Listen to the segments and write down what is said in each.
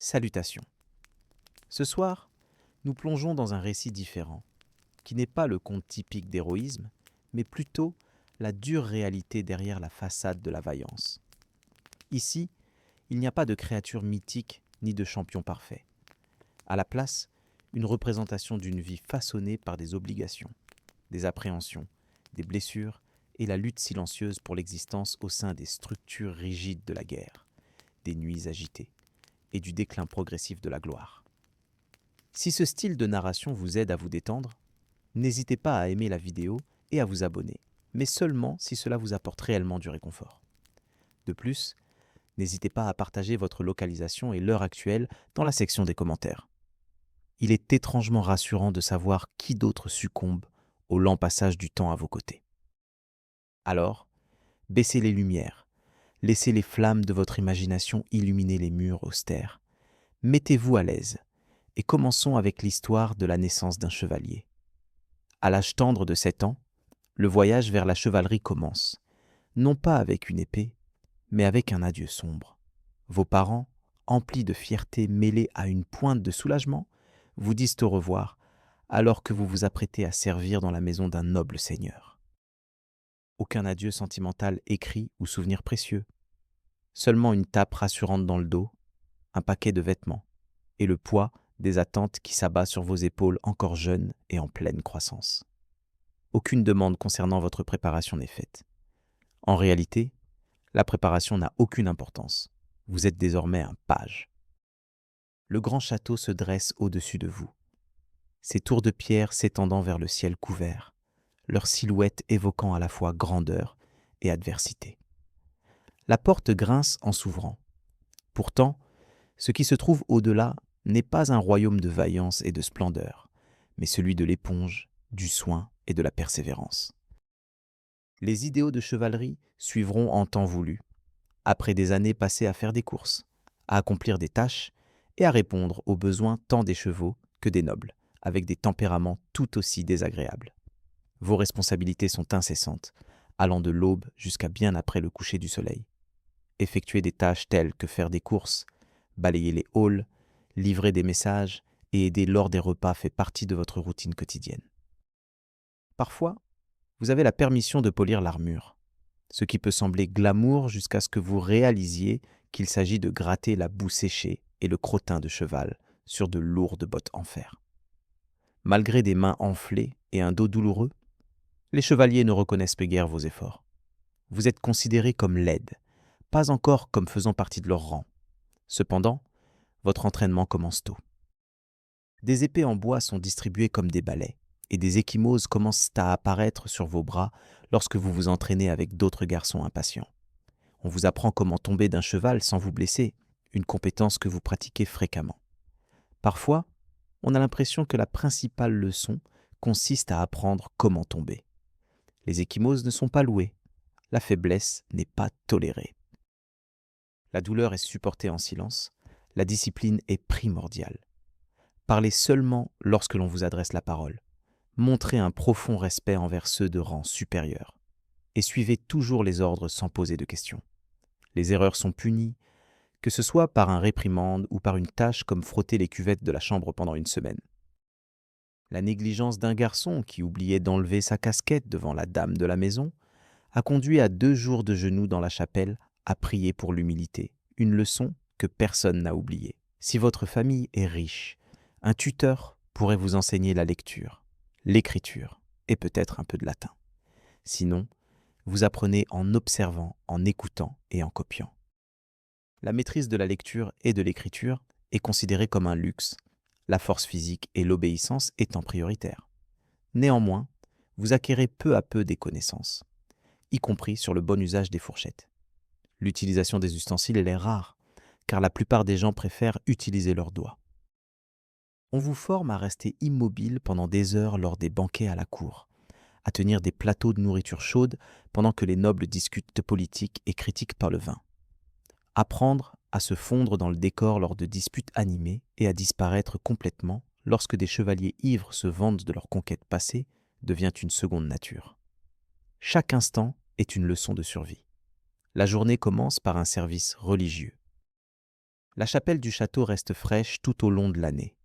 Salutations. Ce soir, nous plongeons dans un récit différent, qui n'est pas le conte typique d'héroïsme, mais plutôt la dure réalité derrière la façade de la vaillance. Ici, il n'y a pas de créature mythique ni de champion parfait. À la place, une représentation d'une vie façonnée par des obligations, des appréhensions, des blessures et la lutte silencieuse pour l'existence au sein des structures rigides de la guerre, des nuits agitées et du déclin progressif de la gloire. Si ce style de narration vous aide à vous détendre, n'hésitez pas à aimer la vidéo et à vous abonner, mais seulement si cela vous apporte réellement du réconfort. De plus, n'hésitez pas à partager votre localisation et l'heure actuelle dans la section des commentaires. Il est étrangement rassurant de savoir qui d'autre succombe au lent passage du temps à vos côtés. Alors, baissez les lumières, laissez les flammes de votre imagination illuminer les murs austères, mettez-vous à l'aise et commençons avec l'histoire de la naissance d'un chevalier. À l'âge tendre de 7 ans, le voyage vers la chevalerie commence, non pas avec une épée, mais avec un adieu sombre. Vos parents, emplis de fierté mêlée à une pointe de soulagement, vous disent au revoir alors que vous vous apprêtez à servir dans la maison d'un noble seigneur. Aucun adieu sentimental écrit ou souvenir précieux, seulement une tape rassurante dans le dos, un paquet de vêtements et le poids des attentes qui s'abat sur vos épaules encore jeunes et en pleine croissance. Aucune demande concernant votre préparation n'est faite. En réalité, la préparation n'a aucune importance. Vous êtes désormais un page. Le grand château se dresse au-dessus de vous, ses tours de pierre s'étendant vers le ciel couvert, leur silhouette évoquant à la fois grandeur et adversité. La porte grince en s'ouvrant. Pourtant, ce qui se trouve au-delà n'est pas un royaume de vaillance et de splendeur, mais celui de l'éponge, du soin et de la persévérance. Les idéaux de chevalerie suivront en temps voulu, après des années passées à faire des courses, à accomplir des tâches et à répondre aux besoins tant des chevaux que des nobles, avec des tempéraments tout aussi désagréables. Vos responsabilités sont incessantes, allant de l'aube jusqu'à bien après le coucher du soleil. Effectuer des tâches telles que faire des courses, balayer les halls, livrer des messages et aider lors des repas fait partie de votre routine quotidienne. Parfois, vous avez la permission de polir l'armure, ce qui peut sembler glamour jusqu'à ce que vous réalisiez qu'il s'agit de gratter la boue séchée et le crottin de cheval sur de lourdes bottes en fer. Malgré des mains enflées et un dos douloureux, les chevaliers ne reconnaissent peu guère vos efforts. Vous êtes considérés comme laides, pas encore comme faisant partie de leur rang. Cependant, votre entraînement commence tôt. Des épées en bois sont distribuées comme des balais, et des ecchymoses commencent à apparaître sur vos bras lorsque vous vous entraînez avec d'autres garçons impatients. On vous apprend comment tomber d'un cheval sans vous blesser, une compétence que vous pratiquez fréquemment. Parfois, on a l'impression que la principale leçon consiste à apprendre comment tomber. Les ecchymoses ne sont pas louées, la faiblesse n'est pas tolérée. La douleur est supportée en silence, la discipline est primordiale. Parlez seulement lorsque l'on vous adresse la parole. Montrez un profond respect envers ceux de rang supérieur. Et suivez toujours les ordres sans poser de questions. Les erreurs sont punies, que ce soit par un réprimande ou par une tâche comme frotter les cuvettes de la chambre pendant une semaine. La négligence d'un garçon qui oubliait d'enlever sa casquette devant la dame de la maison a conduit à 2 jours de genoux dans la chapelle à prier pour l'humilité, une leçon que personne n'a oubliée. Si votre famille est riche, un tuteur pourrait vous enseigner la lecture, l'écriture et peut-être un peu de latin. Sinon, vous apprenez en observant, en écoutant et en copiant. La maîtrise de la lecture et de l'écriture est considérée comme un luxe, la force physique et l'obéissance étant prioritaires. Néanmoins, vous acquérez peu à peu des connaissances, y compris sur le bon usage des fourchettes. L'utilisation des ustensiles est rare, car la plupart des gens préfèrent utiliser leurs doigts. On vous forme à rester immobile pendant des heures lors des banquets à la cour, à tenir des plateaux de nourriture chaude pendant que les nobles discutent de politique et critiquent par le vin. Apprendre à se fondre dans le décor lors de disputes animées et à disparaître complètement lorsque des chevaliers ivres se vantent de leur conquête passée devient une seconde nature. Chaque instant est une leçon de survie. La journée commence par un service religieux. La chapelle du château reste fraîche tout au long de l'année,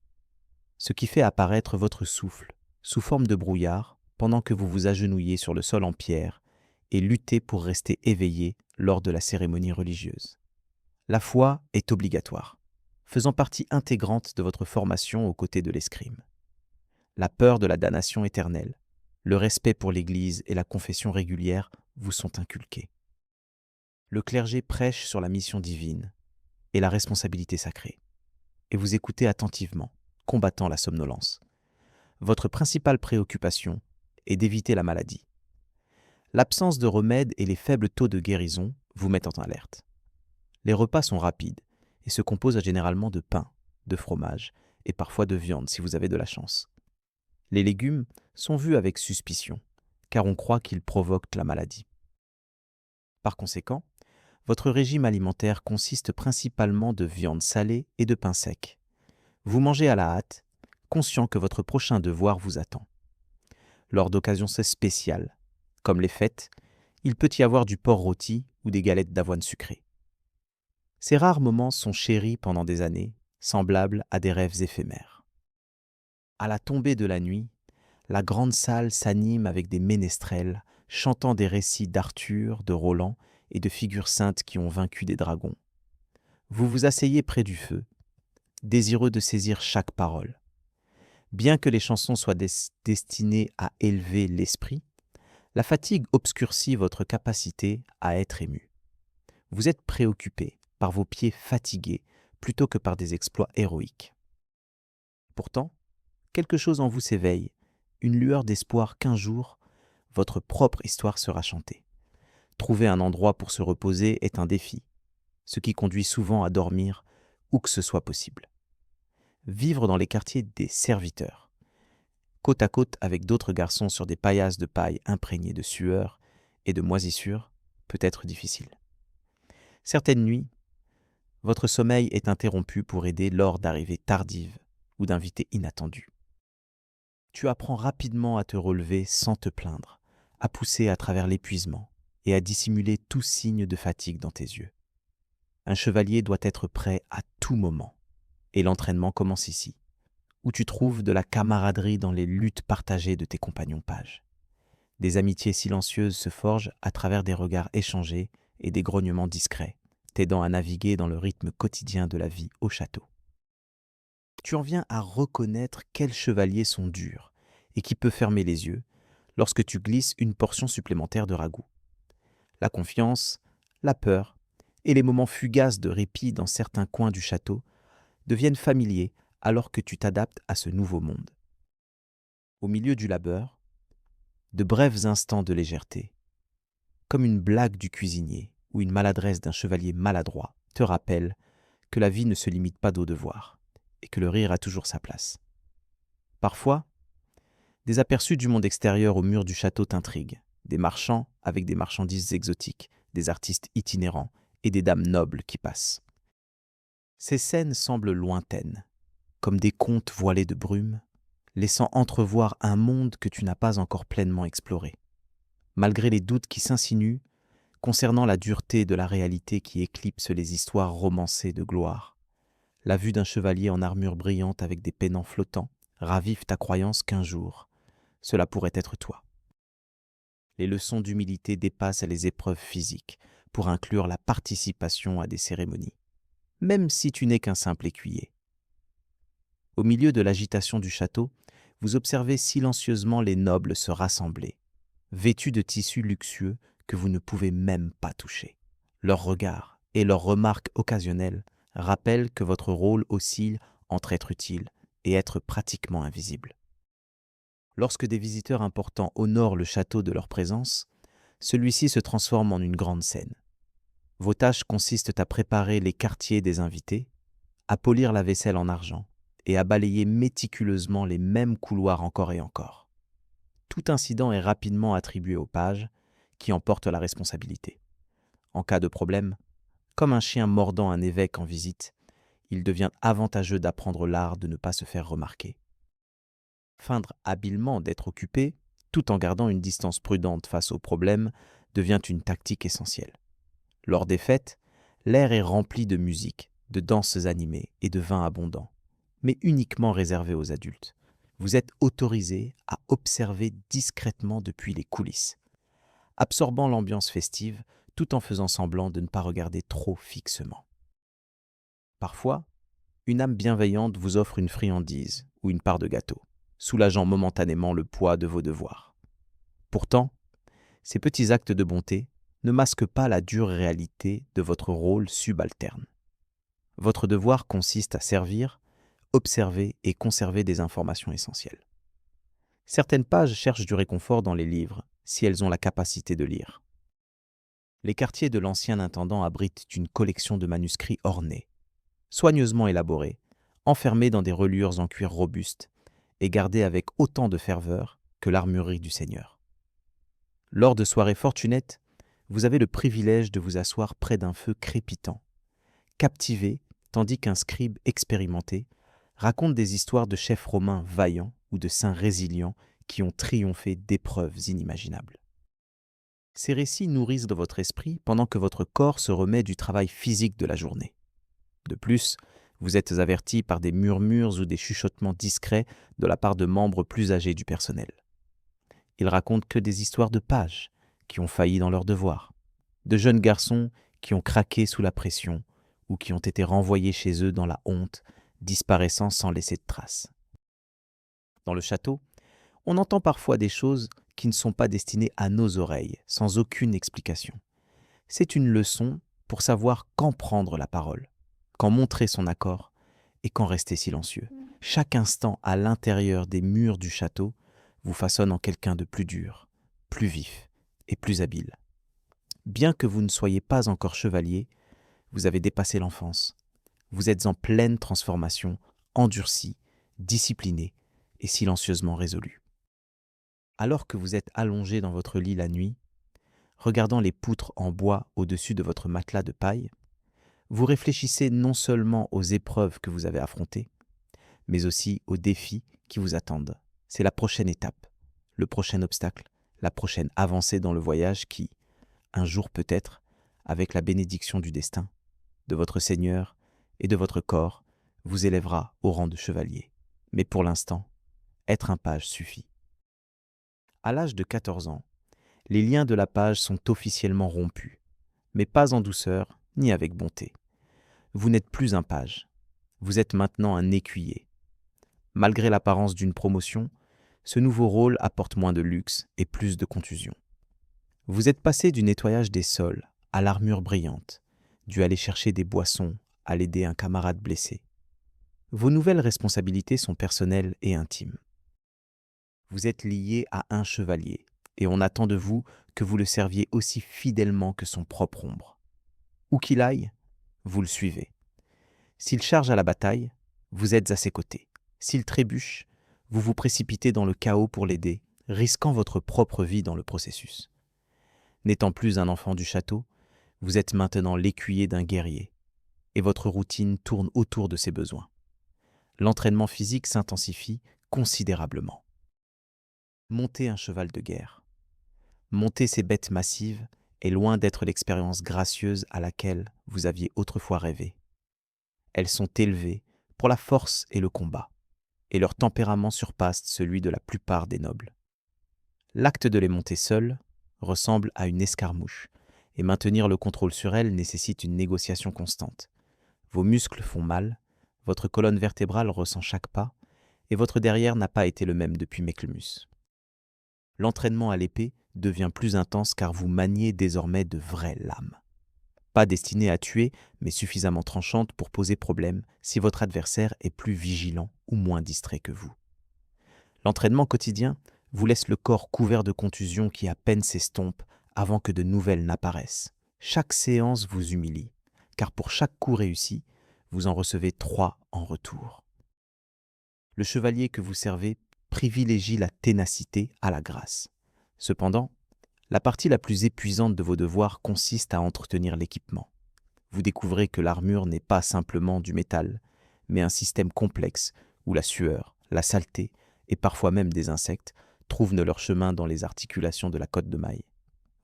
ce qui fait apparaître votre souffle sous forme de brouillard pendant que vous vous agenouillez sur le sol en pierre et luttez pour rester éveillé lors de la cérémonie religieuse. La foi est obligatoire, faisant partie intégrante de votre formation aux côtés de l'escrime. La peur de la damnation éternelle, le respect pour l'Église et la confession régulière vous sont inculqués. Le clergé prêche sur la mission divine et la responsabilité sacrée, et vous écoutez attentivement, combattant la somnolence. Votre principale préoccupation est d'éviter la maladie. L'absence de remède et les faibles taux de guérison vous mettent en alerte. Les repas sont rapides et se composent généralement de pain, de fromage et parfois de viande si vous avez de la chance. Les légumes sont vus avec suspicion, car on croit qu'ils provoquent la maladie. Par conséquent, votre régime alimentaire consiste principalement de viande salée et de pain sec. Vous mangez à la hâte, conscient que votre prochain devoir vous attend. Lors d'occasions spéciales, comme les fêtes, il peut y avoir du porc rôti ou des galettes d'avoine sucrée. Ces rares moments sont chéris pendant des années, semblables à des rêves éphémères. À la tombée de la nuit, la grande salle s'anime avec des ménestrels chantant des récits d'Arthur, de Roland et de figures saintes qui ont vaincu des dragons. Vous vous asseyez près du feu, désireux de saisir chaque parole. Bien que les chansons soient destinées à élever l'esprit, la fatigue obscurcit votre capacité à être ému. Vous êtes préoccupé par vos pieds fatigués plutôt que par des exploits héroïques. Pourtant, quelque chose en vous s'éveille, une lueur d'espoir qu'un jour, votre propre histoire sera chantée. Trouver un endroit pour se reposer est un défi, ce qui conduit souvent à dormir où que ce soit possible. Vivre dans les quartiers des serviteurs, côte à côte avec d'autres garçons sur des paillasses de paille imprégnées de sueur et de moisissure, peut être difficile. Certaines nuits, votre sommeil est interrompu pour aider lors d'arrivées tardives ou d'invités inattendus. Tu apprends rapidement à te relever sans te plaindre, à pousser à travers l'épuisement et à dissimuler tout signe de fatigue dans tes yeux. Un chevalier doit être prêt à tout moment, et l'entraînement commence ici, où tu trouves de la camaraderie dans les luttes partagées de tes compagnons pages. Des amitiés silencieuses se forgent à travers des regards échangés et des grognements discrets, t'aidant à naviguer dans le rythme quotidien de la vie au château. Tu en viens à reconnaître quels chevaliers sont durs et qui peut fermer les yeux lorsque tu glisses une portion supplémentaire de ragoût. La confiance, la peur et les moments fugaces de répit dans certains coins du château deviennent familiers alors que tu t'adaptes à ce nouveau monde. Au milieu du labeur, de brefs instants de légèreté, comme une blague du cuisinier ou une maladresse d'un chevalier maladroit, te rappellent que la vie ne se limite pas aux devoirs et que le rire a toujours sa place. Parfois, des aperçus du monde extérieur aux murs du château t'intriguent, des marchands avec des marchandises exotiques, des artistes itinérants et des dames nobles qui passent. Ces scènes semblent lointaines, comme des contes voilés de brume, laissant entrevoir un monde que tu n'as pas encore pleinement exploré. Malgré les doutes qui s'insinuent concernant la dureté de la réalité qui éclipse les histoires romancées de gloire, la vue d'un chevalier en armure brillante avec des pennants flottants ravive ta croyance qu'un jour, cela pourrait être toi. Les leçons d'humilité dépassent les épreuves physiques pour inclure la participation à des cérémonies, même si tu n'es qu'un simple écuyer. Au milieu de l'agitation du château, vous observez silencieusement les nobles se rassembler, vêtus de tissus luxueux que vous ne pouvez même pas toucher. Leurs regards et leurs remarques occasionnelles rappellent que votre rôle oscille entre être utile et être pratiquement invisible. Lorsque des visiteurs importants honorent le château de leur présence, celui-ci se transforme en une grande scène. Vos tâches consistent à préparer les quartiers des invités, à polir la vaisselle en argent et à balayer méticuleusement les mêmes couloirs encore et encore. Tout incident est rapidement attribué au page, qui en porte la responsabilité. En cas de problème, comme un chien mordant un évêque en visite, il devient avantageux d'apprendre l'art de ne pas se faire remarquer. Feindre habilement d'être occupé, tout en gardant une distance prudente face aux problèmes, devient une tactique essentielle. Lors des fêtes, l'air est rempli de musique, de danses animées et de vins abondants, mais uniquement réservés aux adultes. Vous êtes autorisé à observer discrètement depuis les coulisses, absorbant l'ambiance festive tout en faisant semblant de ne pas regarder trop fixement. Parfois, une âme bienveillante vous offre une friandise ou une part de gâteau, soulageant momentanément le poids de vos devoirs. Pourtant, ces petits actes de bonté ne masquent pas la dure réalité de votre rôle subalterne. Votre devoir consiste à servir, observer et conserver des informations essentielles. Certaines pages cherchent du réconfort dans les livres, si elles ont la capacité de lire. Les quartiers de l'ancien intendant abritent une collection de manuscrits ornés, soigneusement élaborés, enfermés dans des reliures en cuir robuste et gardés avec autant de ferveur que l'armurerie du Seigneur. Lors de soirées fortunettes, vous avez le privilège de vous asseoir près d'un feu crépitant, captivé tandis qu'un scribe expérimenté raconte des histoires de chefs romains vaillants ou de saints résilients qui ont triomphé d'épreuves inimaginables. Ces récits nourrissent dans votre esprit pendant que votre corps se remet du travail physique de la journée. De plus, vous êtes averti par des murmures ou des chuchotements discrets de la part de membres plus âgés du personnel. Ils racontent que des histoires de pages qui ont failli dans leurs devoirs, de jeunes garçons qui ont craqué sous la pression ou qui ont été renvoyés chez eux dans la honte, disparaissant sans laisser de traces. Dans le château, on entend parfois des choses qui ne sont pas destinées à nos oreilles, sans aucune explication. C'est une leçon pour savoir quand prendre la parole, quand montrer son accord et quand rester silencieux. Chaque instant à l'intérieur des murs du château vous façonne en quelqu'un de plus dur, plus vif et plus habile. Bien que vous ne soyez pas encore chevalier, vous avez dépassé l'enfance. Vous êtes en pleine transformation, endurci, discipliné et silencieusement résolu. Alors que vous êtes allongé dans votre lit la nuit, regardant les poutres en bois au-dessus de votre matelas de paille, vous réfléchissez non seulement aux épreuves que vous avez affrontées, mais aussi aux défis qui vous attendent. C'est la prochaine étape, le prochain obstacle, la prochaine avancée dans le voyage qui, un jour peut-être, avec la bénédiction du destin, de votre Seigneur et de votre corps, vous élèvera au rang de chevalier. Mais pour l'instant, être un page suffit. À l'âge de 14 ans, les liens de la page sont officiellement rompus, mais pas en douceur ni avec bonté. Vous n'êtes plus un page, vous êtes maintenant un écuyer. Malgré l'apparence d'une promotion, ce nouveau rôle apporte moins de luxe et plus de contusion. Vous êtes passé du nettoyage des sols à l'armure brillante, dû aller chercher des boissons, à l'aider un camarade blessé. Vos nouvelles responsabilités sont personnelles et intimes. Vous êtes lié à un chevalier, et on attend de vous que vous le serviez aussi fidèlement que son propre ombre. Où qu'il aille, vous le suivez. S'il charge à la bataille, vous êtes à ses côtés. S'il trébuche, vous vous précipitez dans le chaos pour l'aider, risquant votre propre vie dans le processus. N'étant plus un enfant du château, vous êtes maintenant l'écuyer d'un guerrier, et votre routine tourne autour de ses besoins. L'entraînement physique s'intensifie considérablement. Monter un cheval de guerre, monter ces bêtes massives est loin d'être l'expérience gracieuse à laquelle vous aviez autrefois rêvé. Elles sont élevées pour la force et le combat, et leur tempérament surpasse celui de la plupart des nobles. L'acte de les monter seul ressemble à une escarmouche, et maintenir le contrôle sur elles nécessite une négociation constante. Vos muscles font mal, votre colonne vertébrale ressent chaque pas, et votre derrière n'a pas été le même depuis Mechelmus. L'entraînement à l'épée devient plus intense car vous maniez désormais de vraies lames. Pas destinées à tuer, mais suffisamment tranchantes pour poser problème si votre adversaire est plus vigilant ou moins distrait que vous. L'entraînement quotidien vous laisse le corps couvert de contusions qui à peine s'estompent avant que de nouvelles n'apparaissent. Chaque séance vous humilie, car pour chaque coup réussi, vous en recevez 3 en retour. Le chevalier que vous servez privilégie la ténacité à la grâce. Cependant, la partie la plus épuisante de vos devoirs consiste à entretenir l'équipement. Vous découvrez que l'armure n'est pas simplement du métal, mais un système complexe où la sueur, la saleté et parfois même des insectes trouvent leur chemin dans les articulations de la cotte de maille.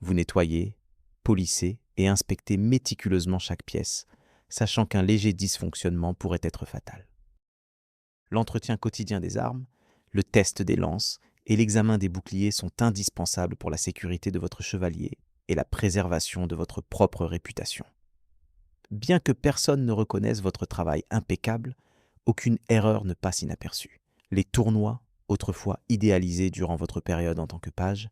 Vous nettoyez, polissez et inspectez méticuleusement chaque pièce, sachant qu'un léger dysfonctionnement pourrait être fatal. L'entretien quotidien des armes, le test des lances et l'examen des boucliers sont indispensables pour la sécurité de votre chevalier et la préservation de votre propre réputation. Bien que personne ne reconnaisse votre travail impeccable, aucune erreur ne passe inaperçue. Les tournois, autrefois idéalisés durant votre période en tant que page,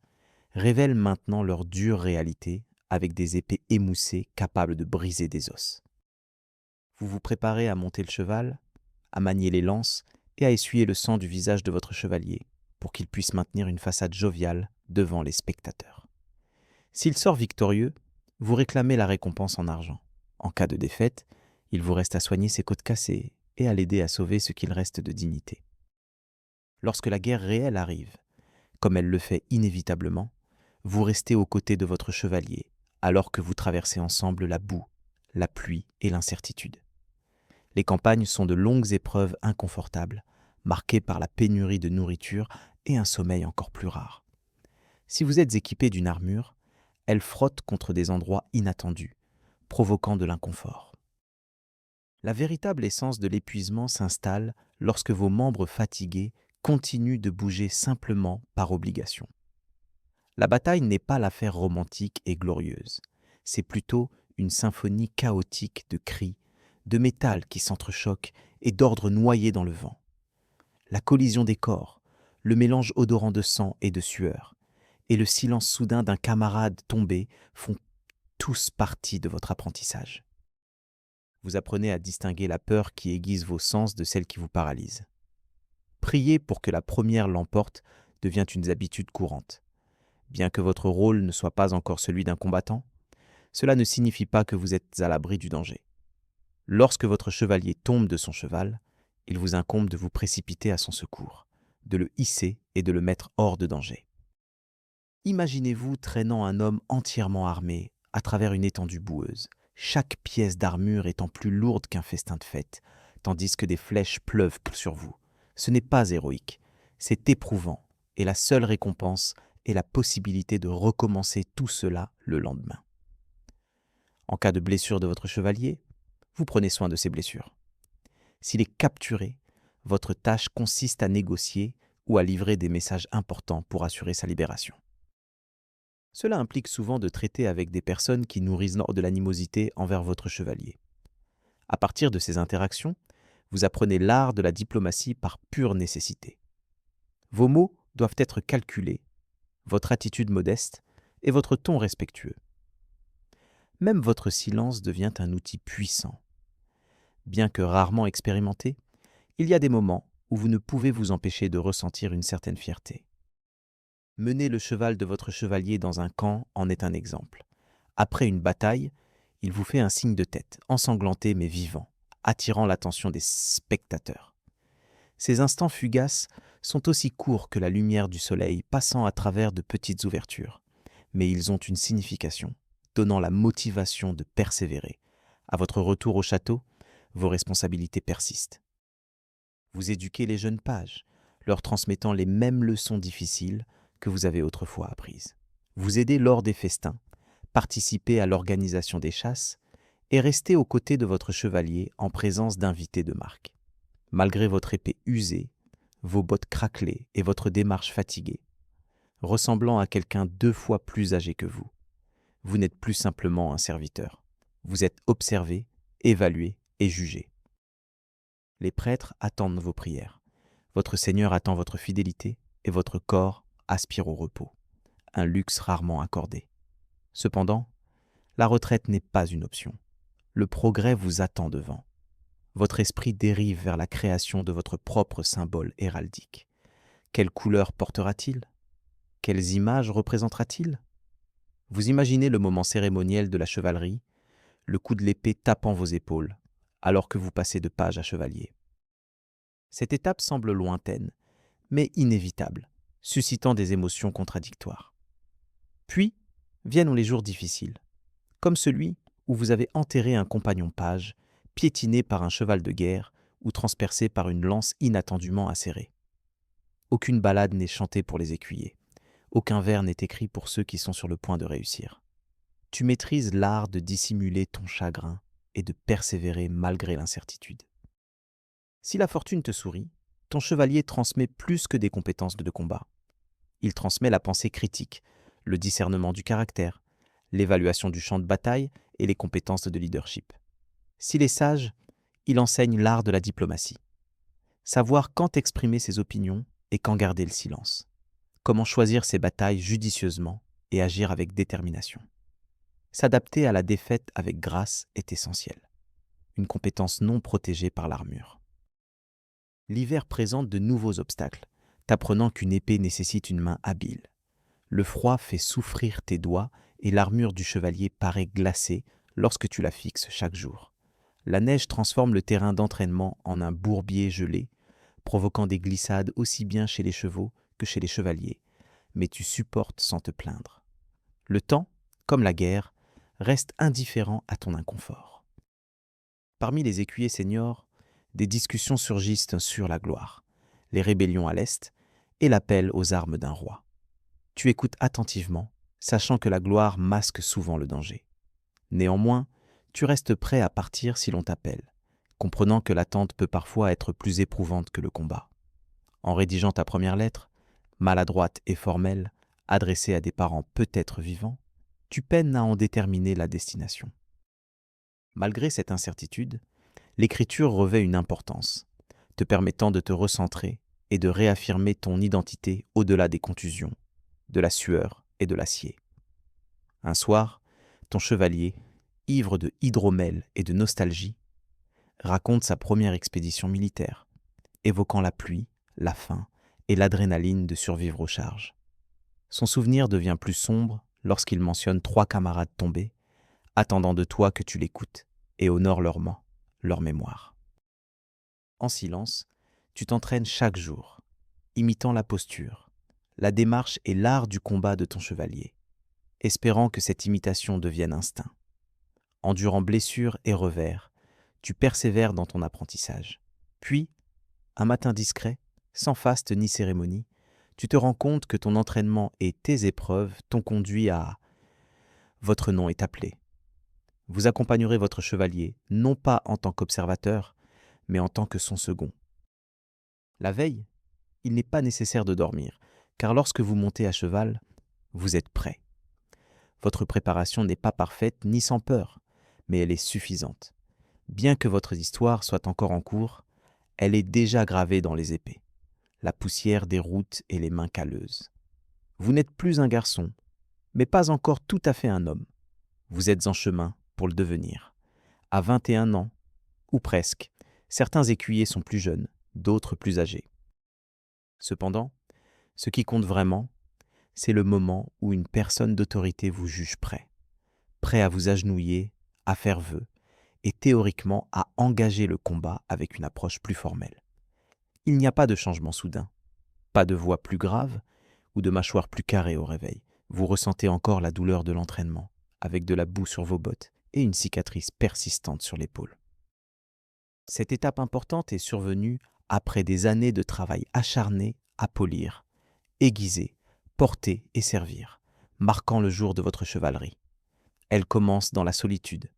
révèlent maintenant leur dure réalité avec des épées émoussées capables de briser des os. Vous vous préparez à monter le cheval, à manier les lances et à essuyer le sang du visage de votre chevalier pour qu'il puisse maintenir une façade joviale devant les spectateurs. S'il sort victorieux, vous réclamez la récompense en argent. En cas de défaite, il vous reste à soigner ses côtes cassées et à l'aider à sauver ce qu'il reste de dignité. Lorsque la guerre réelle arrive, comme elle le fait inévitablement, vous restez aux côtés de votre chevalier alors que vous traversez ensemble la boue, la pluie et l'incertitude. Les campagnes sont de longues épreuves inconfortables, marquées par la pénurie de nourriture et un sommeil encore plus rare. Si vous êtes équipé d'une armure, elle frotte contre des endroits inattendus, provoquant de l'inconfort. La véritable essence de l'épuisement s'installe lorsque vos membres fatigués continuent de bouger simplement par obligation. La bataille n'est pas l'affaire romantique et glorieuse, c'est plutôt une symphonie chaotique de cris, de métal qui s'entrechoquent et d'ordres noyés dans le vent. La collision des corps, le mélange odorant de sang et de sueur, et le silence soudain d'un camarade tombé font tous partie de votre apprentissage. Vous apprenez à distinguer la peur qui aiguise vos sens de celle qui vous paralyse. Prier pour que la première l'emporte devient une habitude courante. Bien que votre rôle ne soit pas encore celui d'un combattant, cela ne signifie pas que vous êtes à l'abri du danger. Lorsque votre chevalier tombe de son cheval, il vous incombe de vous précipiter à son secours, de le hisser et de le mettre hors de danger. Imaginez-vous traînant un homme entièrement armé à travers une étendue boueuse, chaque pièce d'armure étant plus lourde qu'un festin de fête, tandis que des flèches pleuvent sur vous. Ce n'est pas héroïque, c'est éprouvant, et la seule récompense est la possibilité de recommencer tout cela le lendemain. En cas de blessure de votre chevalier, vous prenez soin de ses blessures. S'il est capturé, votre tâche consiste à négocier ou à livrer des messages importants pour assurer sa libération. Cela implique souvent de traiter avec des personnes qui nourrissent de l'animosité envers votre chevalier. À partir de ces interactions, vous apprenez l'art de la diplomatie par pure nécessité. Vos mots doivent être calculés, votre attitude modeste et votre ton respectueux. Même votre silence devient un outil puissant. Bien que rarement expérimenté, il y a des moments où vous ne pouvez vous empêcher de ressentir une certaine fierté. Mener le cheval de votre chevalier dans un camp en est un exemple. Après une bataille, il vous fait un signe de tête, ensanglanté mais vivant, attirant l'attention des spectateurs. Ces instants fugaces sont aussi courts que la lumière du soleil passant à travers de petites ouvertures, mais ils ont une signification, donnant la motivation de persévérer. À votre retour au château, vos responsabilités persistent. Vous éduquez les jeunes pages, leur transmettant les mêmes leçons difficiles que vous avez autrefois apprises. Vous aidez lors des festins, participez à l'organisation des chasses et restez aux côtés de votre chevalier en présence d'invités de marque. Malgré votre épée usée, vos bottes craquelées et votre démarche fatiguée, ressemblant à quelqu'un 2 fois plus âgé que vous, vous n'êtes plus simplement un serviteur. Vous êtes observé, évalué et jugé. Les prêtres attendent vos prières. Votre Seigneur attend votre fidélité et votre corps aspire au repos, un luxe rarement accordé. Cependant, la retraite n'est pas une option. Le progrès vous attend devant. Votre esprit dérive vers la création de votre propre symbole héraldique. Quelle couleur portera-t-il ? Quelles images représentera-t-il ? Vous imaginez le moment cérémoniel de la chevalerie, le coup de l'épée tapant vos épaules, alors que vous passez de page à chevalier. Cette étape semble lointaine, mais inévitable, suscitant des émotions contradictoires. Puis viennent les jours difficiles, comme celui où vous avez enterré un compagnon page, piétiné par un cheval de guerre ou transpercé par une lance inattendument acérée. Aucune ballade n'est chantée pour les écuyers, aucun vers n'est écrit pour ceux qui sont sur le point de réussir. Tu maîtrises l'art de dissimuler ton chagrin et de persévérer malgré l'incertitude. Si la fortune te sourit, ton chevalier transmet plus que des compétences de combat. Il transmet la pensée critique, le discernement du caractère, l'évaluation du champ de bataille et les compétences de leadership. S'il est sage, il enseigne l'art de la diplomatie. Savoir quand exprimer ses opinions et quand garder le silence. Comment choisir ses batailles judicieusement et agir avec détermination. S'adapter à la défaite avec grâce est essentiel. Une compétence non protégée par l'armure. L'hiver présente de nouveaux obstacles, t'apprenant qu'une épée nécessite une main habile. Le froid fait souffrir tes doigts et l'armure du chevalier paraît glacée lorsque tu la fixes chaque jour. La neige transforme le terrain d'entraînement en un bourbier gelé, provoquant des glissades aussi bien chez les chevaux que chez les chevaliers, mais tu supportes sans te plaindre. Le temps, comme la guerre, reste indifférent à ton inconfort. Parmi les écuyers seniors, des discussions surgissent sur la gloire, les rébellions à l'Est et l'appel aux armes d'un roi. Tu écoutes attentivement, sachant que la gloire masque souvent le danger. Néanmoins, tu restes prêt à partir si l'on t'appelle, comprenant que l'attente peut parfois être plus éprouvante que le combat. En rédigeant ta première lettre, maladroite et formelle, adressée à des parents peut-être vivants, tu peines à en déterminer la destination. Malgré cette incertitude, l'écriture revêt une importance, te permettant de te recentrer et de réaffirmer ton identité au-delà des contusions, de la sueur et de l'acier. Un soir, ton chevalier, ivre de hydromel et de nostalgie, raconte sa première expédition militaire, évoquant la pluie, la faim et l'adrénaline de survivre aux charges. Son souvenir devient plus sombre lorsqu'il mentionne 3 camarades tombés, attendant de toi que tu l'écoutes et honores leur mémoire. En silence, tu t'entraînes chaque jour, imitant la posture, la démarche et l'art du combat de ton chevalier, espérant que cette imitation devienne instinct. Endurant blessures et revers, tu persévères dans ton apprentissage. Puis, un matin discret, sans faste ni cérémonie, tu te rends compte que ton entraînement et tes épreuves t'ont conduit à « Votre nom est appelé ». Vous accompagnerez votre chevalier, non pas en tant qu'observateur, mais en tant que son second. La veille, il n'est pas nécessaire de dormir, car lorsque vous montez à cheval, vous êtes prêt. Votre préparation n'est pas parfaite ni sans peur, mais elle est suffisante. Bien que votre histoire soit encore en cours, elle est déjà gravée dans les épées, la poussière des routes et les mains calleuses. Vous n'êtes plus un garçon, mais pas encore tout à fait un homme. Vous êtes en chemin pour le devenir. À 21 ans, ou presque, certains écuyers sont plus jeunes, d'autres plus âgés. Cependant, ce qui compte vraiment, c'est le moment où une personne d'autorité vous juge prêt à vous agenouiller, à faire vœu, et théoriquement à engager le combat avec une approche plus formelle. Il n'y a pas de changement soudain, pas de voix plus grave ou de mâchoire plus carrée au réveil. Vous ressentez encore la douleur de l'entraînement, avec de la boue sur vos bottes et une cicatrice persistante sur l'épaule. Cette étape importante est survenue après des années de travail acharné à polir, aiguiser, porter et servir, marquant le jour de votre chevalerie. Elle commence dans la solitude,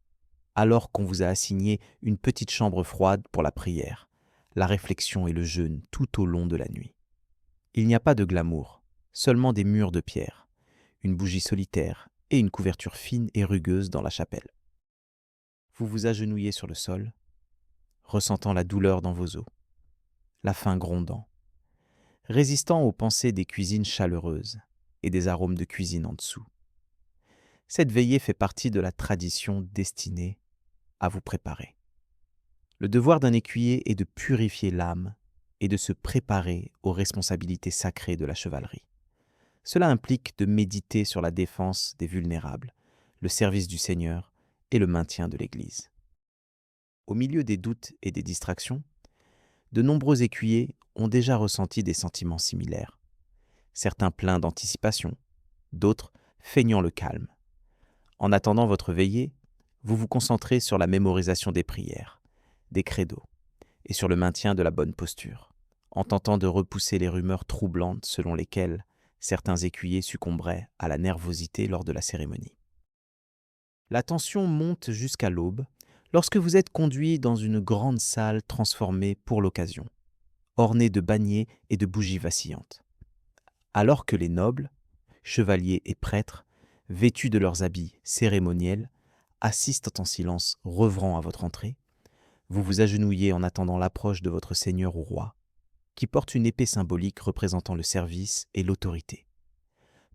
alors qu'on vous a assigné une petite chambre froide pour la prière, la réflexion et le jeûne tout au long de la nuit. Il n'y a pas de glamour, seulement des murs de pierre, une bougie solitaire et une couverture fine et rugueuse dans la chapelle. Vous vous agenouillez sur le sol, ressentant la douleur dans vos os, la faim grondant, résistant aux pensées des cuisines chaleureuses et des arômes de cuisine en dessous. Cette veillée fait partie de la tradition destinée à vous préparer. Le devoir d'un écuyer est de purifier l'âme et de se préparer aux responsabilités sacrées de la chevalerie. Cela implique de méditer sur la défense des vulnérables, le service du Seigneur et le maintien de l'Église. Au milieu des doutes et des distractions, de nombreux écuyers ont déjà ressenti des sentiments similaires. Certains pleins d'anticipation, d'autres feignant le calme. En attendant votre veillée, vous vous concentrez sur la mémorisation des prières, des credos, et sur le maintien de la bonne posture, en tentant de repousser les rumeurs troublantes selon lesquelles certains écuyers succomberaient à la nervosité lors de la cérémonie. La tension monte jusqu'à l'aube, Lorsque vous êtes conduit dans une grande salle transformée pour l'occasion, ornée de banniers et de bougies vacillantes, alors que les nobles, chevaliers et prêtres, vêtus de leurs habits cérémoniels, assistent en silence reverent à votre entrée, vous vous agenouillez en attendant l'approche de votre seigneur ou roi, qui porte une épée symbolique représentant le service et l'autorité.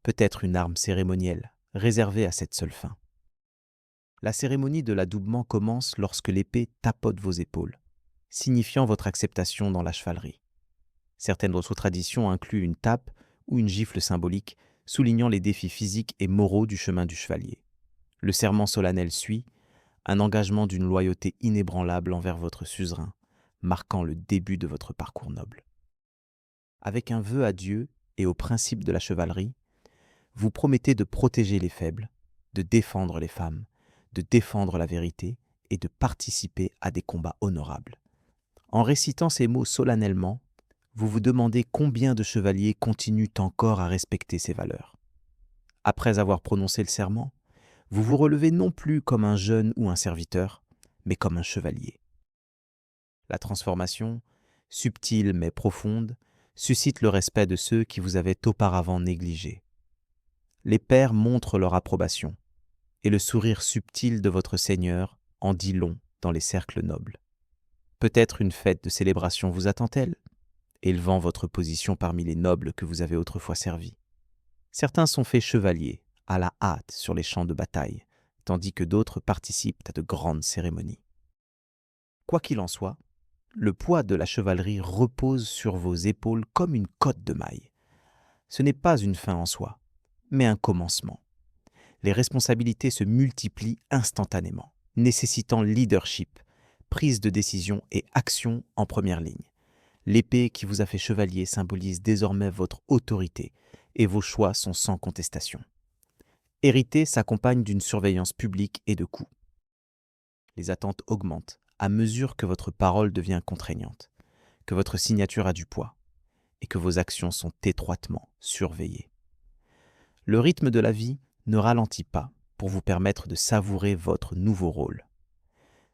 Peut-être une arme cérémonielle, réservée à cette seule fin. La cérémonie de l'adoubement commence lorsque l'épée tapote vos épaules, signifiant votre acceptation dans la chevalerie. Certaines autres traditions incluent une tape ou une gifle symbolique, soulignant les défis physiques et moraux du chemin du chevalier. Le serment solennel suit, un engagement d'une loyauté inébranlable envers votre suzerain, marquant le début de votre parcours noble. Avec un vœu à Dieu et aux principes de la chevalerie, vous promettez de protéger les faibles, de défendre les femmes, de défendre la vérité et de participer à des combats honorables. En récitant ces mots solennellement, vous vous demandez combien de chevaliers continuent encore à respecter ces valeurs. Après avoir prononcé le serment, vous vous relevez non plus comme un jeune ou un serviteur, mais comme un chevalier. La transformation, subtile mais profonde, suscite le respect de ceux qui vous avaient auparavant négligés. Les pairs montrent leur approbation, et le sourire subtil de votre Seigneur en dit long dans les cercles nobles. Peut-être une fête de célébration vous attend-elle, élevant votre position parmi les nobles que vous avez autrefois servis. Certains sont faits chevaliers, à la hâte sur les champs de bataille, tandis que d'autres participent à de grandes cérémonies. Quoi qu'il en soit, le poids de la chevalerie repose sur vos épaules comme une cotte de maille. Ce n'est pas une fin en soi, mais un commencement. Les responsabilités se multiplient instantanément, nécessitant leadership, prise de décision et action en première ligne. L'épée qui vous a fait chevalier symbolise désormais votre autorité et vos choix sont sans contestation. Hériter s'accompagne d'une surveillance publique et de coûts. Les attentes augmentent à mesure que votre parole devient contraignante, que votre signature a du poids et que vos actions sont étroitement surveillées. Le rythme de la vie ne ralentit pas pour vous permettre de savourer votre nouveau rôle.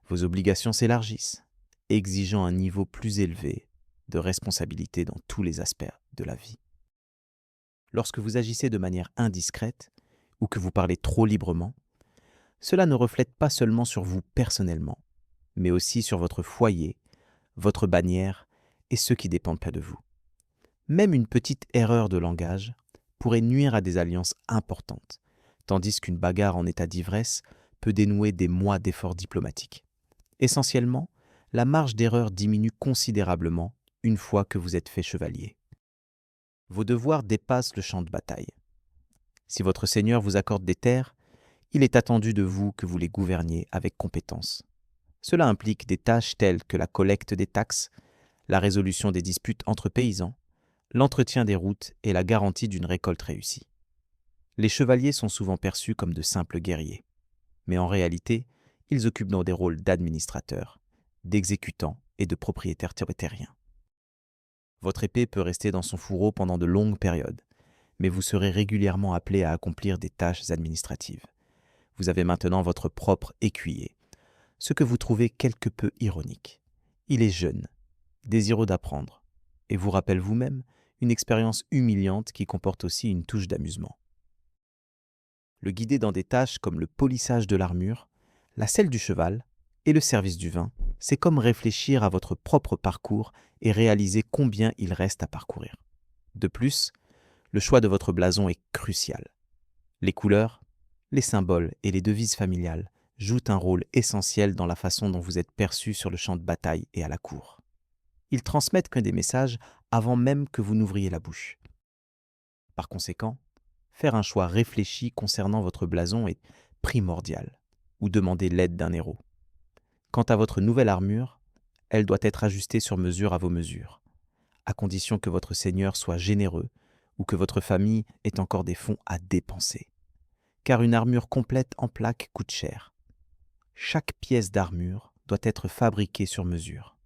Vos obligations s'élargissent, exigeant un niveau plus élevé de responsabilité dans tous les aspects de la vie. Lorsque vous agissez de manière indiscrète ou que vous parlez trop librement, cela ne reflète pas seulement sur vous personnellement, mais aussi sur votre foyer, votre bannière et ceux qui dépendent près de vous. Même une petite erreur de langage pourrait nuire à des alliances importantes, tandis qu'une bagarre en état d'ivresse peut dénouer des mois d'efforts diplomatiques. Essentiellement, la marge d'erreur diminue considérablement une fois que vous êtes fait chevalier. Vos devoirs dépassent le champ de bataille. Si votre Seigneur vous accorde des terres, il est attendu de vous que vous les gouverniez avec compétence. Cela implique des tâches telles que la collecte des taxes, la résolution des disputes entre paysans, l'entretien des routes et la garantie d'une récolte réussie. Les chevaliers sont souvent perçus comme de simples guerriers, mais en réalité, ils occupent dans des rôles d'administrateurs, d'exécutants et de propriétaires terriens. Votre épée peut rester dans son fourreau pendant de longues périodes, mais vous serez régulièrement appelé à accomplir des tâches administratives. Vous avez maintenant votre propre écuyer, ce que vous trouvez quelque peu ironique. Il est jeune, désireux d'apprendre, et vous rappelle vous-même une expérience humiliante qui comporte aussi une touche d'amusement. Le guider dans des tâches comme le polissage de l'armure, la selle du cheval et le service du vin, c'est comme réfléchir à votre propre parcours et réaliser combien il reste à parcourir. De plus, le choix de votre blason est crucial. Les couleurs, les symboles et les devises familiales jouent un rôle essentiel dans la façon dont vous êtes perçu sur le champ de bataille et à la cour. Ils transmettent que des messages avant même que vous n'ouvriez la bouche. Par conséquent, faire un choix réfléchi concernant votre blason est primordial, ou demander l'aide d'un héros. Quant à votre nouvelle armure, elle doit être ajustée sur mesure à vos mesures, à condition que votre seigneur soit généreux ou que votre famille ait encore des fonds à dépenser. Car une armure complète en plaques coûte cher. Chaque pièce d'armure doit être fabriquée sur mesure.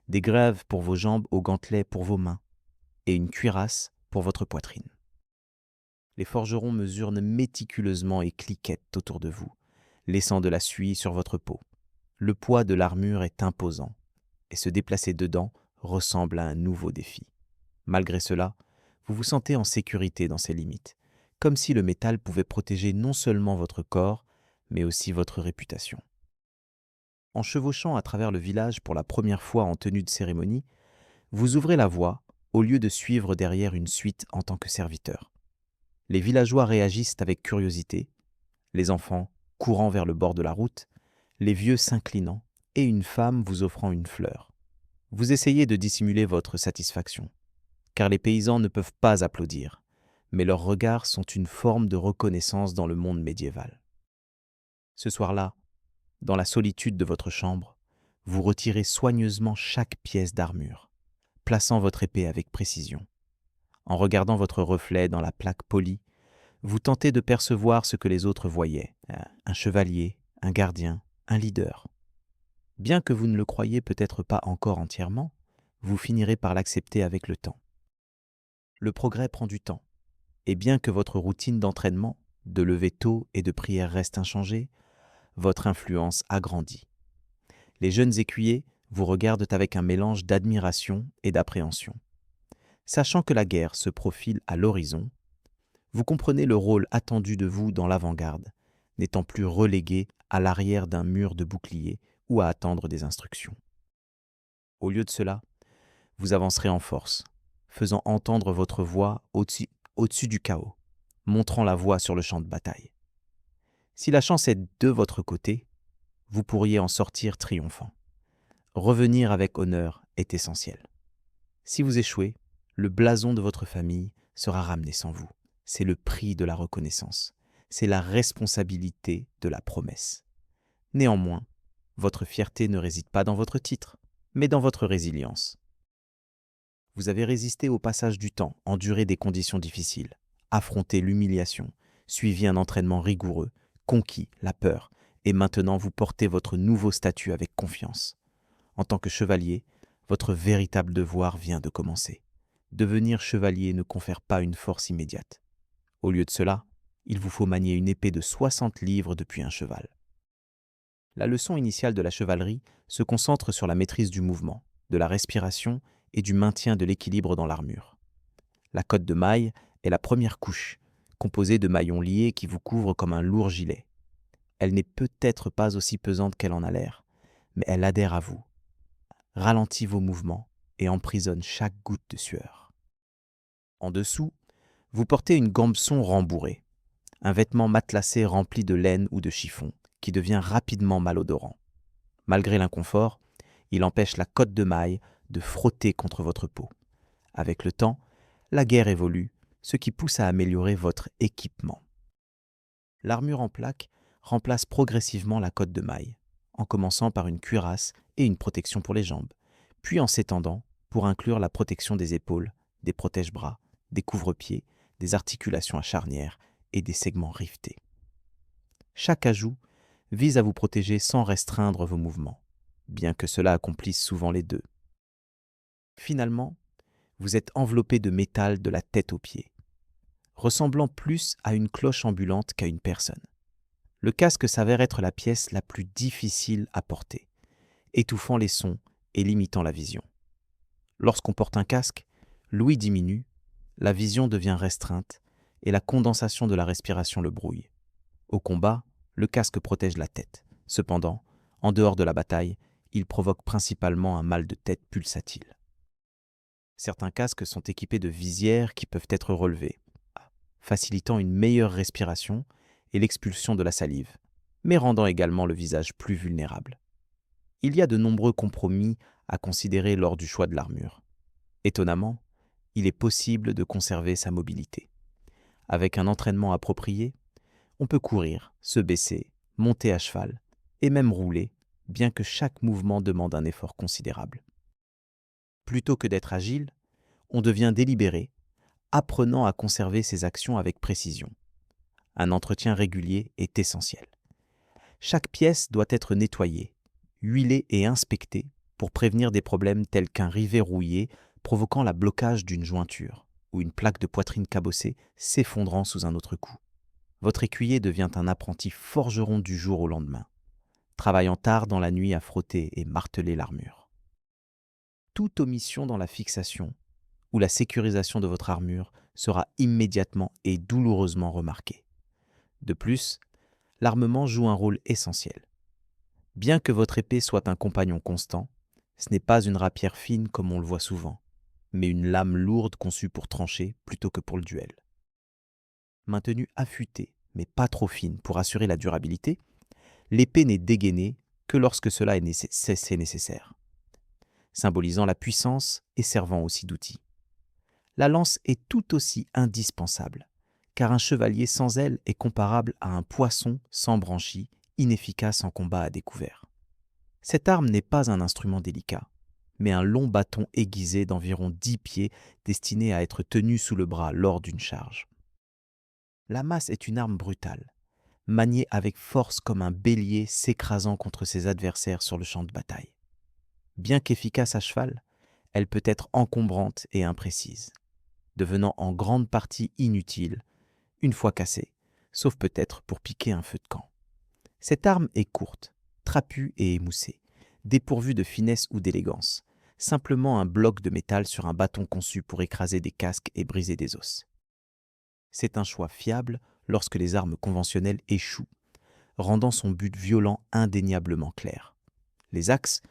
Des grèves pour vos jambes aux gantelets pour vos mains et une cuirasse pour votre poitrine. Les forgerons mesurent méticuleusement et cliquettent autour de vous, laissant de la suie sur votre peau. Le poids de l'armure est imposant, et se déplacer dedans ressemble à un nouveau défi. Malgré cela, vous vous sentez en sécurité dans ses limites, comme si le métal pouvait protéger non seulement votre corps, mais aussi votre réputation. En chevauchant à travers le village pour la première fois en tenue de cérémonie, vous ouvrez la voie au lieu de suivre derrière une suite en tant que serviteur. Les villageois réagissent avec curiosité, les enfants courant vers le bord de la route, les vieux s'inclinant et une femme vous offrant une fleur. Vous essayez de dissimuler votre satisfaction, car les paysans ne peuvent pas applaudir, mais leurs regards sont une forme de reconnaissance dans le monde médiéval. Ce soir-là, dans la solitude de votre chambre, vous retirez soigneusement chaque pièce d'armure, plaçant votre épée avec précision. En regardant votre reflet dans la plaque polie, vous tentez de percevoir ce que les autres voyaient, un chevalier, un gardien, un leader. Bien que vous ne le croyiez peut-être pas encore entièrement, vous finirez par l'accepter avec le temps. Le progrès prend du temps, et bien que votre routine d'entraînement, de lever tôt et de prière reste inchangée, votre influence agrandit. Les jeunes écuyers vous regardent avec un mélange d'admiration et d'appréhension. Sachant que la guerre se profile à l'horizon, vous comprenez le rôle attendu de vous dans l'avant-garde, n'étant plus relégué à l'arrière d'un mur de boucliers ou à attendre des instructions. Au lieu de cela, vous avancerez en force, faisant entendre votre voix au-dessus du chaos, montrant la voie sur le champ de bataille. Si la chance est de votre côté, vous pourriez en sortir triomphant. Revenir avec honneur est essentiel. Si vous échouez, le blason de votre famille sera ramené sans vous. C'est le prix de la reconnaissance. C'est la responsabilité de la promesse. Néanmoins, votre fierté ne réside pas dans votre titre, mais dans votre résilience. Vous avez résisté au passage du temps, enduré des conditions difficiles, affronté l'humiliation, suivi un entraînement rigoureux, conquis la peur, et maintenant vous portez votre nouveau statut avec confiance. En tant que chevalier, votre véritable devoir vient de commencer. Devenir chevalier ne confère pas une force immédiate. Au lieu de cela, il vous faut manier une épée de 60 livres depuis un cheval. La leçon initiale de la chevalerie se concentre sur la maîtrise du mouvement, de la respiration et du maintien de l'équilibre dans l'armure. La cotte de maille est la première couche, composée de maillons liés qui vous couvrent comme un lourd gilet. Elle n'est peut-être pas aussi pesante qu'elle en a l'air, mais elle adhère à vous, ralentit vos mouvements et emprisonne chaque goutte de sueur. En dessous, vous portez une gambeson rembourrée, un vêtement matelassé rempli de laine ou de chiffon qui devient rapidement malodorant. Malgré l'inconfort, il empêche la cotte de maille de frotter contre votre peau. Avec le temps, la guerre évolue, ce qui pousse à améliorer votre équipement. L'armure en plaque remplace progressivement la cotte de maille, en commençant par une cuirasse et une protection pour les jambes, puis en s'étendant pour inclure la protection des épaules, des protège-bras, des couvre-pieds, des articulations à charnières et des segments rivetés. Chaque ajout vise à vous protéger sans restreindre vos mouvements, bien que cela accomplisse souvent les deux. Finalement, vous êtes enveloppé de métal de la tête aux pieds, ressemblant plus à une cloche ambulante qu'à une personne. Le casque s'avère être la pièce la plus difficile à porter, étouffant les sons et limitant la vision. Lorsqu'on porte un casque, l'ouïe diminue, la vision devient restreinte et la condensation de la respiration le brouille. Au combat, le casque protège la tête. Cependant, en dehors de la bataille, il provoque principalement un mal de tête pulsatile. Certains casques sont équipés de visières qui peuvent être relevées, facilitant une meilleure respiration et l'expulsion de la salive, mais rendant également le visage plus vulnérable. Il y a de nombreux compromis à considérer lors du choix de l'armure. Étonnamment, il est possible de conserver sa mobilité. Avec un entraînement approprié, on peut courir, se baisser, monter à cheval et même rouler, bien que chaque mouvement demande un effort considérable. Plutôt que d'être agile, on devient délibéré, apprenant à conserver ses actions avec précision. Un entretien régulier est essentiel. Chaque pièce doit être nettoyée, huilée et inspectée pour prévenir des problèmes tels qu'un rivet rouillé provoquant le blocage d'une jointure ou une plaque de poitrine cabossée s'effondrant sous un autre coup. Votre écuyer devient un apprenti forgeron du jour au lendemain. travaillant tard dans la nuit à frotter et marteler l'armure. Toute omission dans la fixation ou la sécurisation de votre armure sera immédiatement et douloureusement remarquée. De plus, l'armement joue un rôle essentiel. Bien que votre épée soit un compagnon constant, ce n'est pas une rapière fine comme on le voit souvent, mais une lame lourde conçue pour trancher plutôt que pour le duel. Maintenue affûtée, mais pas trop fine pour assurer la durabilité, l'épée n'est dégainée que lorsque cela est nécessaire, symbolisant la puissance et servant aussi d'outil. La lance est tout aussi indispensable, car un chevalier sans elle est comparable à un poisson sans branchies, inefficace en combat à découvert. Cette arme n'est pas un instrument délicat, mais un long bâton aiguisé d'environ 10 pieds destiné à être tenu sous le bras lors d'une charge. La masse est une arme brutale, maniée avec force comme un bélier s'écrasant contre ses adversaires sur le champ de bataille. Bien qu'efficace à cheval, elle peut être encombrante et imprécise, devenant en grande partie inutile une fois cassée, sauf peut-être pour piquer un feu de camp. Cette arme est courte, trapue et émoussée, dépourvue de finesse ou d'élégance, simplement un bloc de métal sur un bâton conçu pour écraser des casques et briser des os. C'est un choix fiable lorsque les armes conventionnelles échouent, rendant son but violent indéniablement clair. Les axes,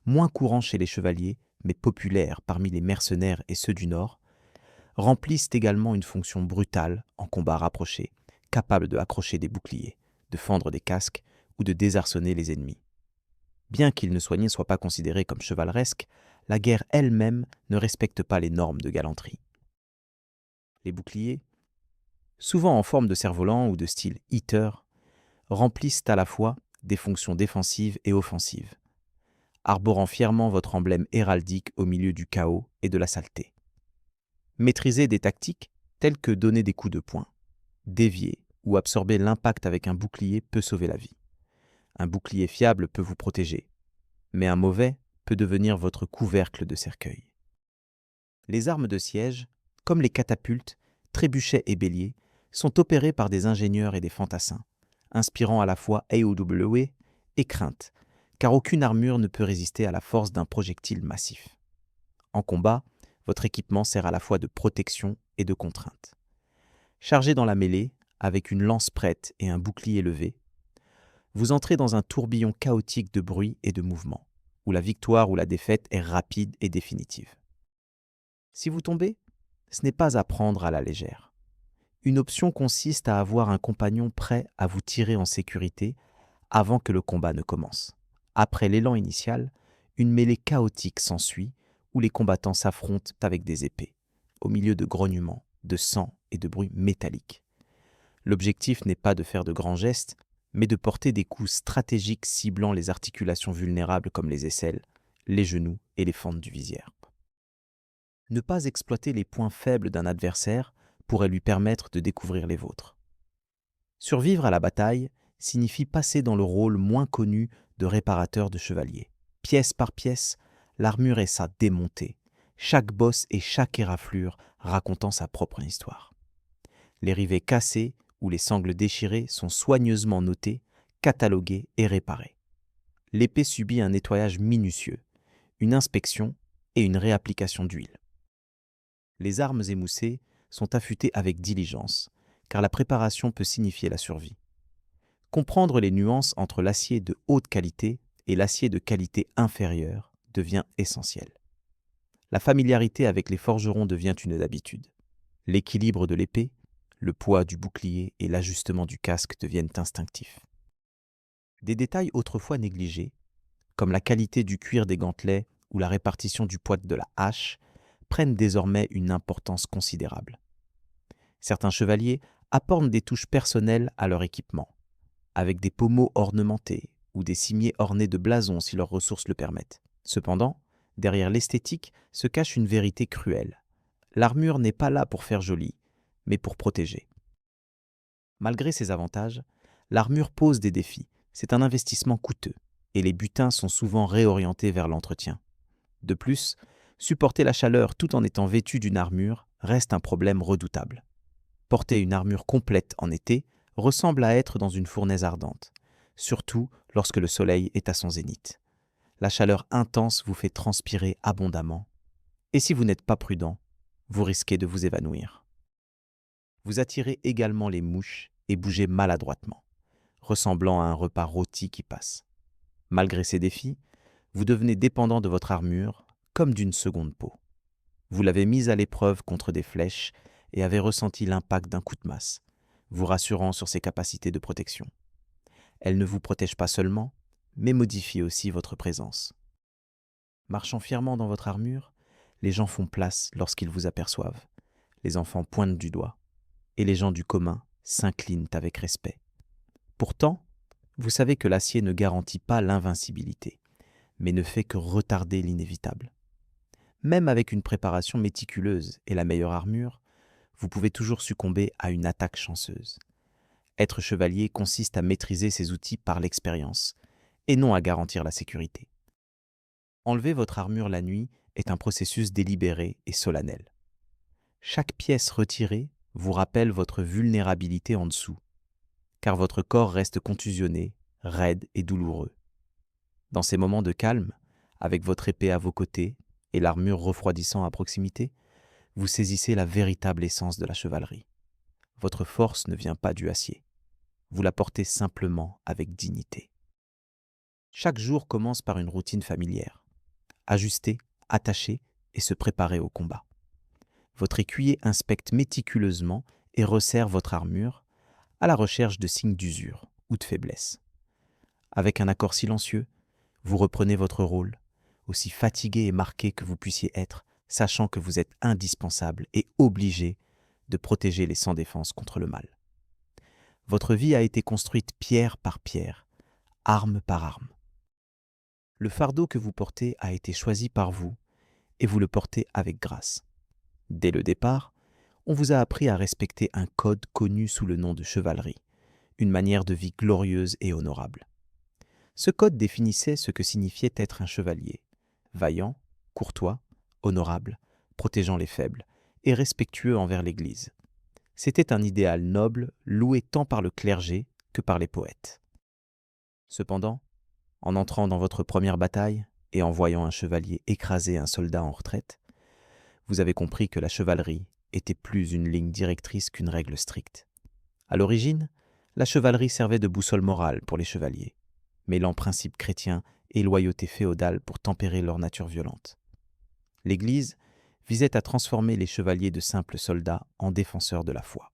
moins courants chez les chevaliers, mais populaires parmi les mercenaires et ceux du Nord, remplissent également une fonction brutale en combat rapproché, capable de accrocher des boucliers, de fendre des casques ou de désarçonner les ennemis. Bien qu'ils ne soient pas considérés comme chevaleresques, la guerre elle-même ne respecte pas les normes de galanterie. Les boucliers, souvent en forme de cerf-volant ou de style hitter, remplissent à la fois des fonctions défensives et offensives, arborant fièrement votre emblème héraldique au milieu du chaos et de la saleté. Maîtriser des tactiques telles que donner des coups de poing, dévier ou absorber l'impact avec un bouclier peut sauver la vie. Un bouclier fiable peut vous protéger, mais un mauvais peut devenir votre couvercle de cercueil. Les armes de siège, comme les catapultes, trébuchets et béliers, sont opérées par des ingénieurs et des fantassins, inspirant à la fois AOW et crainte, car aucune armure ne peut résister à la force d'un projectile massif. En combat, votre équipement sert à la fois de protection et de contrainte. Chargé dans la mêlée, avec une lance prête et un bouclier levé, vous entrez dans un tourbillon chaotique de bruit et de mouvement, où la victoire ou la défaite est rapide et définitive. Si vous tombez, ce n'est pas à prendre à la légère. Une option consiste à avoir un compagnon prêt à vous tirer en sécurité avant que le combat ne commence. Après l'élan initial, une mêlée chaotique s'ensuit où les combattants s'affrontent avec des épées, au milieu de grognements, de sang et de bruits métalliques. L'objectif n'est pas de faire de grands gestes, mais de porter des coups stratégiques ciblant les articulations vulnérables comme les aisselles, les genoux et les fentes du visière. Ne pas exploiter les points faibles d'un adversaire pourrait lui permettre de découvrir les vôtres. Survivre à la bataille signifie passer dans le rôle moins connu de réparateur de chevalier. Pièce par pièce, l'armure est sa démontée, chaque bosse et chaque éraflure racontant sa propre histoire. Les rivets cassés ou les sangles déchirées sont soigneusement notés, catalogués et réparés. L'épée subit un nettoyage minutieux, une inspection et une réapplication d'huile. Les armes émoussées sont affûtées avec diligence, car la préparation peut signifier la survie. Comprendre les nuances entre l'acier de haute qualité et l'acier de qualité inférieure devient essentiel. La familiarité avec les forgerons devient une habitude. L'équilibre de l'épée, le poids du bouclier et l'ajustement du casque deviennent instinctifs. Des détails autrefois négligés, comme la qualité du cuir des gantelets ou la répartition du poids de la hache, prennent désormais une importance considérable. Certains chevaliers apportent des touches personnelles à leur équipement, avec des pommeaux ornementés ou des cimiers ornés de blasons si leurs ressources le permettent. Cependant, derrière l'esthétique se cache une vérité cruelle. L'armure n'est pas là pour faire joli, mais pour protéger. Malgré ses avantages, l'armure pose des défis. C'est un investissement coûteux, et les butins sont souvent réorientés vers l'entretien. De plus, supporter la chaleur tout en étant vêtu d'une armure reste un problème redoutable. Porter une armure complète en été ressemble à être dans une fournaise ardente. surtout lorsque le soleil est à son zénith. La chaleur intense vous fait transpirer abondamment, et si vous n'êtes pas prudent, vous risquez de vous évanouir. Vous attirez également les mouches et bougez maladroitement, ressemblant à un repas rôti qui passe. Malgré ces défis, vous devenez dépendant de votre armure comme d'une seconde peau. Vous l'avez mise à l'épreuve contre des flèches et avez ressenti l'impact d'un coup de masse, vous rassurant sur ses capacités de protection. Elle ne vous protège pas seulement, mais modifie aussi votre présence. Marchant fièrement dans votre armure, les gens font place lorsqu'ils vous aperçoivent. Les enfants pointent du doigt, et les gens du commun s'inclinent avec respect. Pourtant, vous savez que l'acier ne garantit pas l'invincibilité, mais ne fait que retarder l'inévitable. Même avec une préparation méticuleuse et la meilleure armure, vous pouvez toujours succomber à une attaque chanceuse. Être chevalier consiste à maîtriser ses outils par l'expérience, et non à garantir la sécurité. Enlever votre armure la nuit est un processus délibéré et solennel. Chaque pièce retirée vous rappelle votre vulnérabilité en dessous, car votre corps reste contusionné, raide et douloureux. Dans ces moments de calme, avec votre épée à vos côtés et l'armure refroidissant à proximité, vous saisissez la véritable essence de la chevalerie. Votre force ne vient pas du acier. Vous la portez simplement avec dignité. Chaque jour commence par une routine familière. Ajuster, attacher et se préparer au combat. Votre écuyer inspecte méticuleusement et resserre votre armure à la recherche de signes d'usure ou de faiblesse. Avec un accord silencieux, vous reprenez votre rôle, aussi fatigué et marqué que vous puissiez être, sachant que vous êtes indispensable et obligé de protéger les sans défense contre le mal. Votre vie a été construite pierre par pierre, arme par arme. Le fardeau que vous portez a été choisi par vous et vous le portez avec grâce. Dès le départ, on vous a appris à respecter un code connu sous le nom de chevalerie, une manière de vie glorieuse et honorable. Ce code définissait ce que signifiait être un chevalier, vaillant, courtois, honorable, protégeant les faibles et respectueux envers l'Église. C'était un idéal noble, loué tant par le clergé que par les poètes. Cependant, en entrant dans votre première bataille et en voyant un chevalier écraser un soldat en retraite, vous avez compris que la chevalerie était plus une ligne directrice qu'une règle stricte. À l'origine, la chevalerie servait de boussole morale pour les chevaliers, mêlant principes chrétiens et loyauté féodale pour tempérer leur nature violente. L'Église visait à transformer les chevaliers de simples soldats en défenseurs de la foi.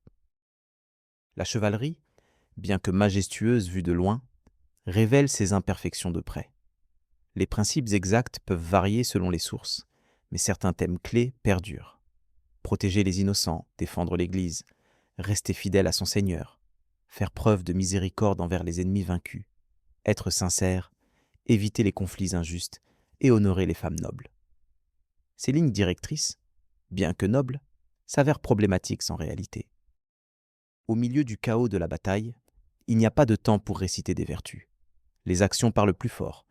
La chevalerie, bien que majestueuse vue de loin, révèle ses imperfections de près. Les principes exacts peuvent varier selon les sources, mais certains thèmes clés perdurent. Protéger les innocents, défendre l'Église, rester fidèle à son Seigneur, faire preuve de miséricorde envers les ennemis vaincus, être sincère, éviter les conflits injustes et honorer les femmes nobles. Ces lignes directrices, bien que nobles, s'avèrent problématiques en réalité. Au milieu du chaos de la bataille, il n'y a pas de temps pour réciter des vertus. Les actions parlent plus fort.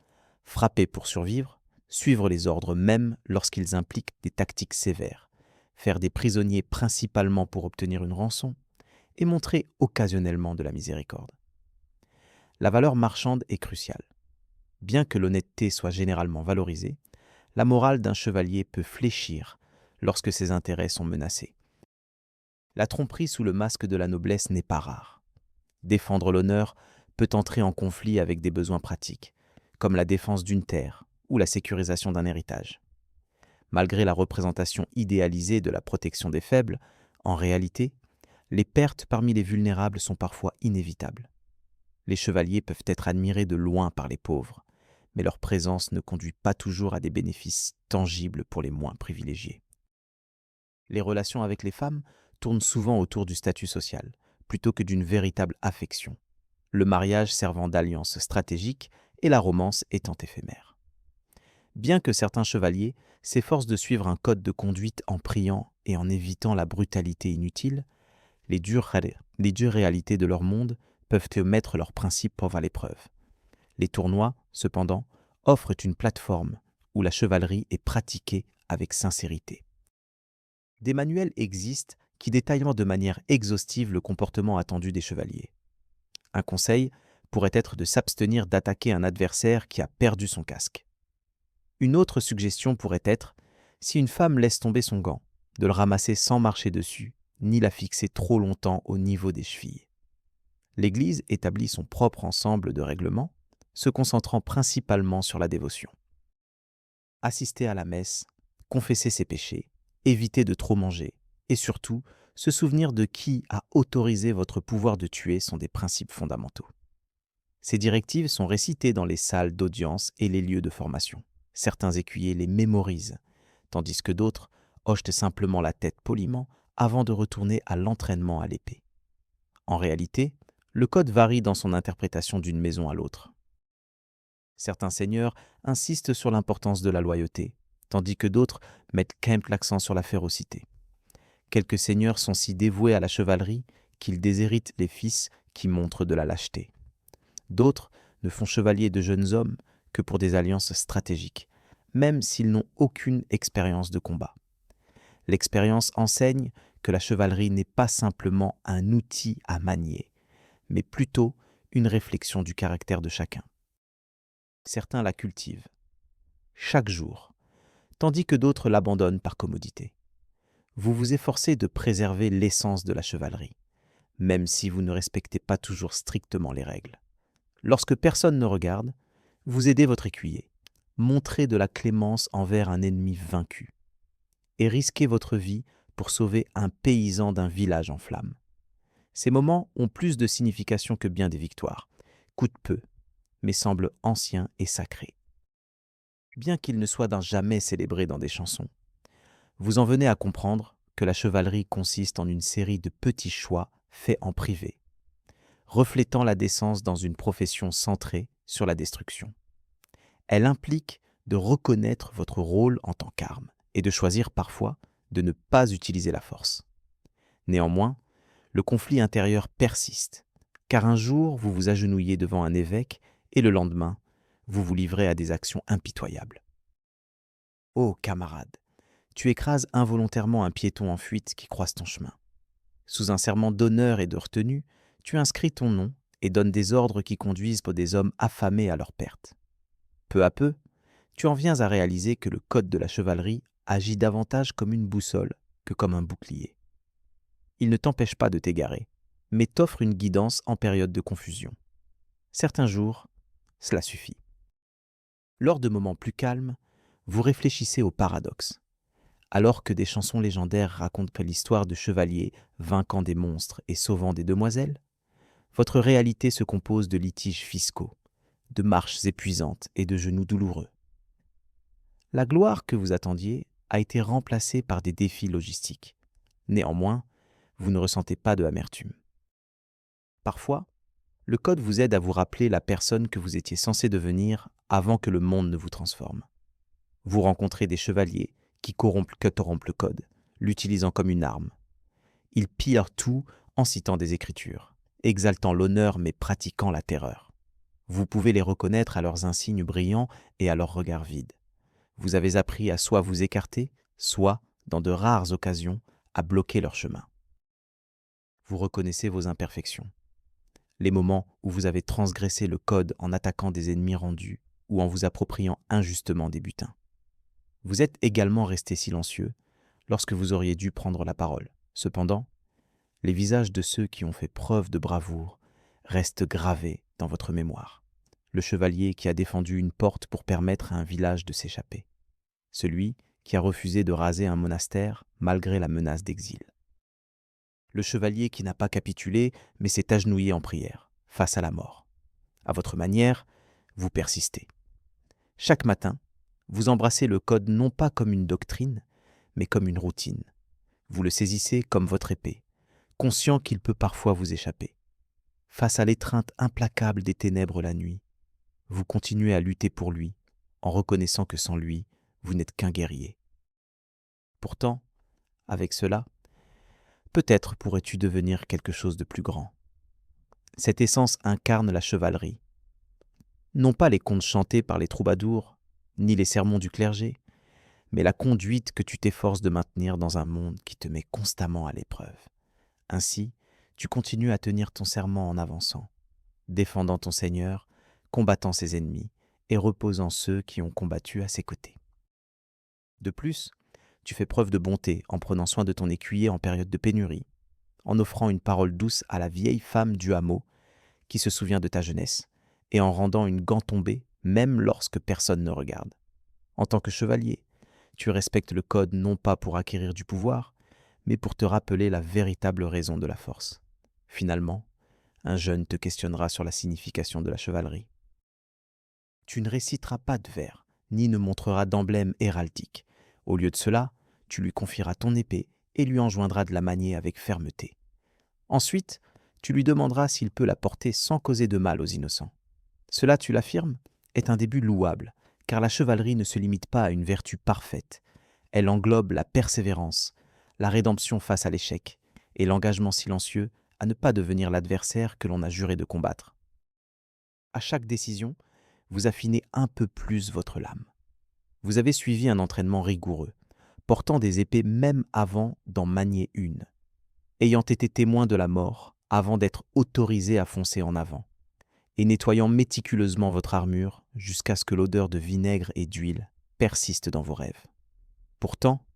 Frapper pour survivre, suivre les ordres même lorsqu'ils impliquent des tactiques sévères, faire des prisonniers principalement pour obtenir une rançon et montrer occasionnellement de la miséricorde. La valeur marchande est cruciale. Bien que l'honnêteté soit généralement valorisée, la morale d'un chevalier peut fléchir lorsque ses intérêts sont menacés. La tromperie sous le masque de la noblesse n'est pas rare. Défendre l'honneur peut entrer en conflit avec des besoins pratiques, comme la défense d'une terre ou la sécurisation d'un héritage. Malgré la représentation idéalisée de la protection des faibles, en réalité, les pertes parmi les vulnérables sont parfois inévitables. Les chevaliers peuvent être admirés de loin par les pauvres, mais leur présence ne conduit pas toujours à des bénéfices tangibles pour les moins privilégiés. Les relations avec les femmes tournent souvent autour du statut social, plutôt que d'une véritable affection, le mariage servant d'alliance stratégique et la romance étant éphémère. Bien que certains chevaliers s'efforcent de suivre un code de conduite en priant et en évitant la brutalité inutile, les dures réalités de leur monde peuvent mettre leurs principes à l'épreuve. Les tournois, cependant, offrent une plateforme où la chevalerie est pratiquée avec sincérité. Des manuels existent qui détaillent de manière exhaustive le comportement attendu des chevaliers. Un conseil, pourrait être de s'abstenir d'attaquer un adversaire qui a perdu son casque. Une autre suggestion pourrait être, si une femme laisse tomber son gant, de le ramasser sans marcher dessus, ni la fixer trop longtemps au niveau des chevilles. L'Église établit son propre ensemble de règlements, se concentrant principalement sur la dévotion. Assister à la messe, confesser ses péchés, éviter de trop manger, et surtout, se souvenir de qui a autorisé votre pouvoir de tuer sont des principes fondamentaux. Ces directives sont récitées dans les salles d'audience et les lieux de formation. Certains écuyers les mémorisent, tandis que d'autres hochent simplement la tête poliment avant de retourner à l'entraînement à l'épée. En réalité, le code varie dans son interprétation d'une maison à l'autre. Certains seigneurs insistent sur l'importance de la loyauté, tandis que d'autres mettent quand même l'accent sur la férocité. Quelques seigneurs sont si dévoués à la chevalerie qu'ils déshéritent les fils qui montrent de la lâcheté. D'autres ne font chevalier de jeunes hommes que pour des alliances stratégiques, même s'ils n'ont aucune expérience de combat. L'expérience enseigne que la chevalerie n'est pas simplement un outil à manier, mais plutôt une réflexion du caractère de chacun. Certains la cultivent, chaque jour, tandis que d'autres l'abandonnent par commodité. Vous vous efforcez de préserver l'essence de la chevalerie, même si vous ne respectez pas toujours strictement les règles. Lorsque personne ne regarde, vous aidez votre écuyer, montrez de la clémence envers un ennemi vaincu, et risquez votre vie pour sauver un paysan d'un village en flammes. Ces moments ont plus de signification que bien des victoires, coûtent peu, mais semblent anciens et sacrés. Bien qu'ils ne soient jamais célébrés dans des chansons, vous en venez à comprendre que la chevalerie consiste en une série de petits choix faits en privé, reflétant la décence dans une profession centrée sur la destruction. Elle implique de reconnaître votre rôle en tant qu'arme et de choisir parfois de ne pas utiliser la force. Néanmoins, le conflit intérieur persiste, car un jour vous vous agenouillez devant un évêque et le lendemain, vous vous livrez à des actions impitoyables. Ô camarade, tu écrases involontairement un piéton en fuite qui croise ton chemin. Sous un serment d'honneur et de retenue, tu inscris ton nom et donnes des ordres qui conduisent pour des hommes affamés à leur perte. Peu à peu, tu en viens à réaliser que le code de la chevalerie agit davantage comme une boussole que comme un bouclier. Il ne t'empêche pas de t'égarer, mais t'offre une guidance en période de confusion. Certains jours, cela suffit. Lors de moments plus calmes, vous réfléchissez au paradoxe. Alors que des chansons légendaires racontent l'histoire de chevaliers vainquant des monstres et sauvant des demoiselles, votre réalité se compose de litiges fiscaux, de marches épuisantes et de genoux douloureux. La gloire que vous attendiez a été remplacée par des défis logistiques. Néanmoins, vous ne ressentez pas de amertume. Parfois, le code vous aide à vous rappeler la personne que vous étiez censé devenir avant que le monde ne vous transforme. Vous rencontrez des chevaliers qui corrompent le code, l'utilisant comme une arme. Ils pillent tout en citant des écritures, exaltant l'honneur mais pratiquant la terreur. Vous pouvez les reconnaître à leurs insignes brillants et à leurs regards vides. Vous avez appris à soit vous écarter, soit, dans de rares occasions, à bloquer leur chemin. Vous reconnaissez vos imperfections, les moments où vous avez transgressé le code en attaquant des ennemis rendus ou en vous appropriant injustement des butins. Vous êtes également resté silencieux lorsque vous auriez dû prendre la parole. Cependant, les visages de ceux qui ont fait preuve de bravoure restent gravés dans votre mémoire. Le chevalier qui a défendu une porte pour permettre à un village de s'échapper. Celui qui a refusé de raser un monastère malgré la menace d'exil. Le chevalier qui n'a pas capitulé mais s'est agenouillé en prière, face à la mort. À votre manière, vous persistez. Chaque matin, vous embrassez le code non pas comme une doctrine, mais comme une routine. Vous le saisissez comme votre épée, conscient qu'il peut parfois vous échapper. Face à l'étreinte implacable des ténèbres la nuit, vous continuez à lutter pour lui, en reconnaissant que sans lui, vous n'êtes qu'un guerrier. Pourtant, avec cela, peut-être pourrais-tu devenir quelque chose de plus grand. Cette essence incarne la chevalerie. Non pas les contes chantés par les troubadours, ni les sermons du clergé, mais la conduite que tu t'efforces de maintenir dans un monde qui te met constamment à l'épreuve. Ainsi, tu continues à tenir ton serment en avançant, défendant ton Seigneur, combattant ses ennemis et reposant ceux qui ont combattu à ses côtés. De plus, tu fais preuve de bonté en prenant soin de ton écuyer en période de pénurie, en offrant une parole douce à la vieille femme du hameau qui se souvient de ta jeunesse, et en rendant une gant tombée même lorsque personne ne regarde. En tant que chevalier, tu respectes le code non pas pour acquérir du pouvoir, mais pour te rappeler la véritable raison de la force. Finalement, un jeune te questionnera sur la signification de la chevalerie. Tu ne réciteras pas de vers, ni ne montreras d'emblème héraldique. Au lieu de cela, tu lui confieras ton épée et lui enjoindras de la manier avec fermeté. Ensuite, tu lui demanderas s'il peut la porter sans causer de mal aux innocents. Cela, tu l'affirmes, est un début louable, car la chevalerie ne se limite pas à une vertu parfaite. Elle englobe la persévérance, la rédemption face à l'échec et l'engagement silencieux à ne pas devenir l'adversaire que l'on a juré de combattre. À chaque décision, vous affinez un peu plus votre lame. Vous avez suivi un entraînement rigoureux, portant des épées même avant d'en manier une, ayant été témoin de la mort avant d'être autorisé à foncer en avant, et nettoyant méticuleusement votre armure jusqu'à ce que l'odeur de vinaigre et d'huile persiste dans vos rêves. Pourtant,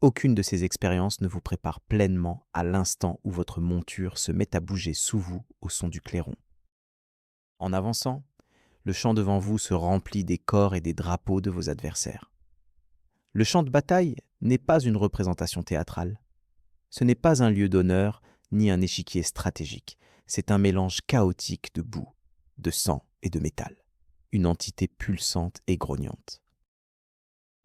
aucune de ces expériences ne vous prépare pleinement à l'instant où votre monture se met à bouger sous vous au son du clairon. En avançant, le champ devant vous se remplit des corps et des drapeaux de vos adversaires. Le champ de bataille n'est pas une représentation théâtrale. Ce n'est pas un lieu d'honneur ni un échiquier stratégique. C'est un mélange chaotique de boue, de sang et de métal. Une entité pulsante et grognante.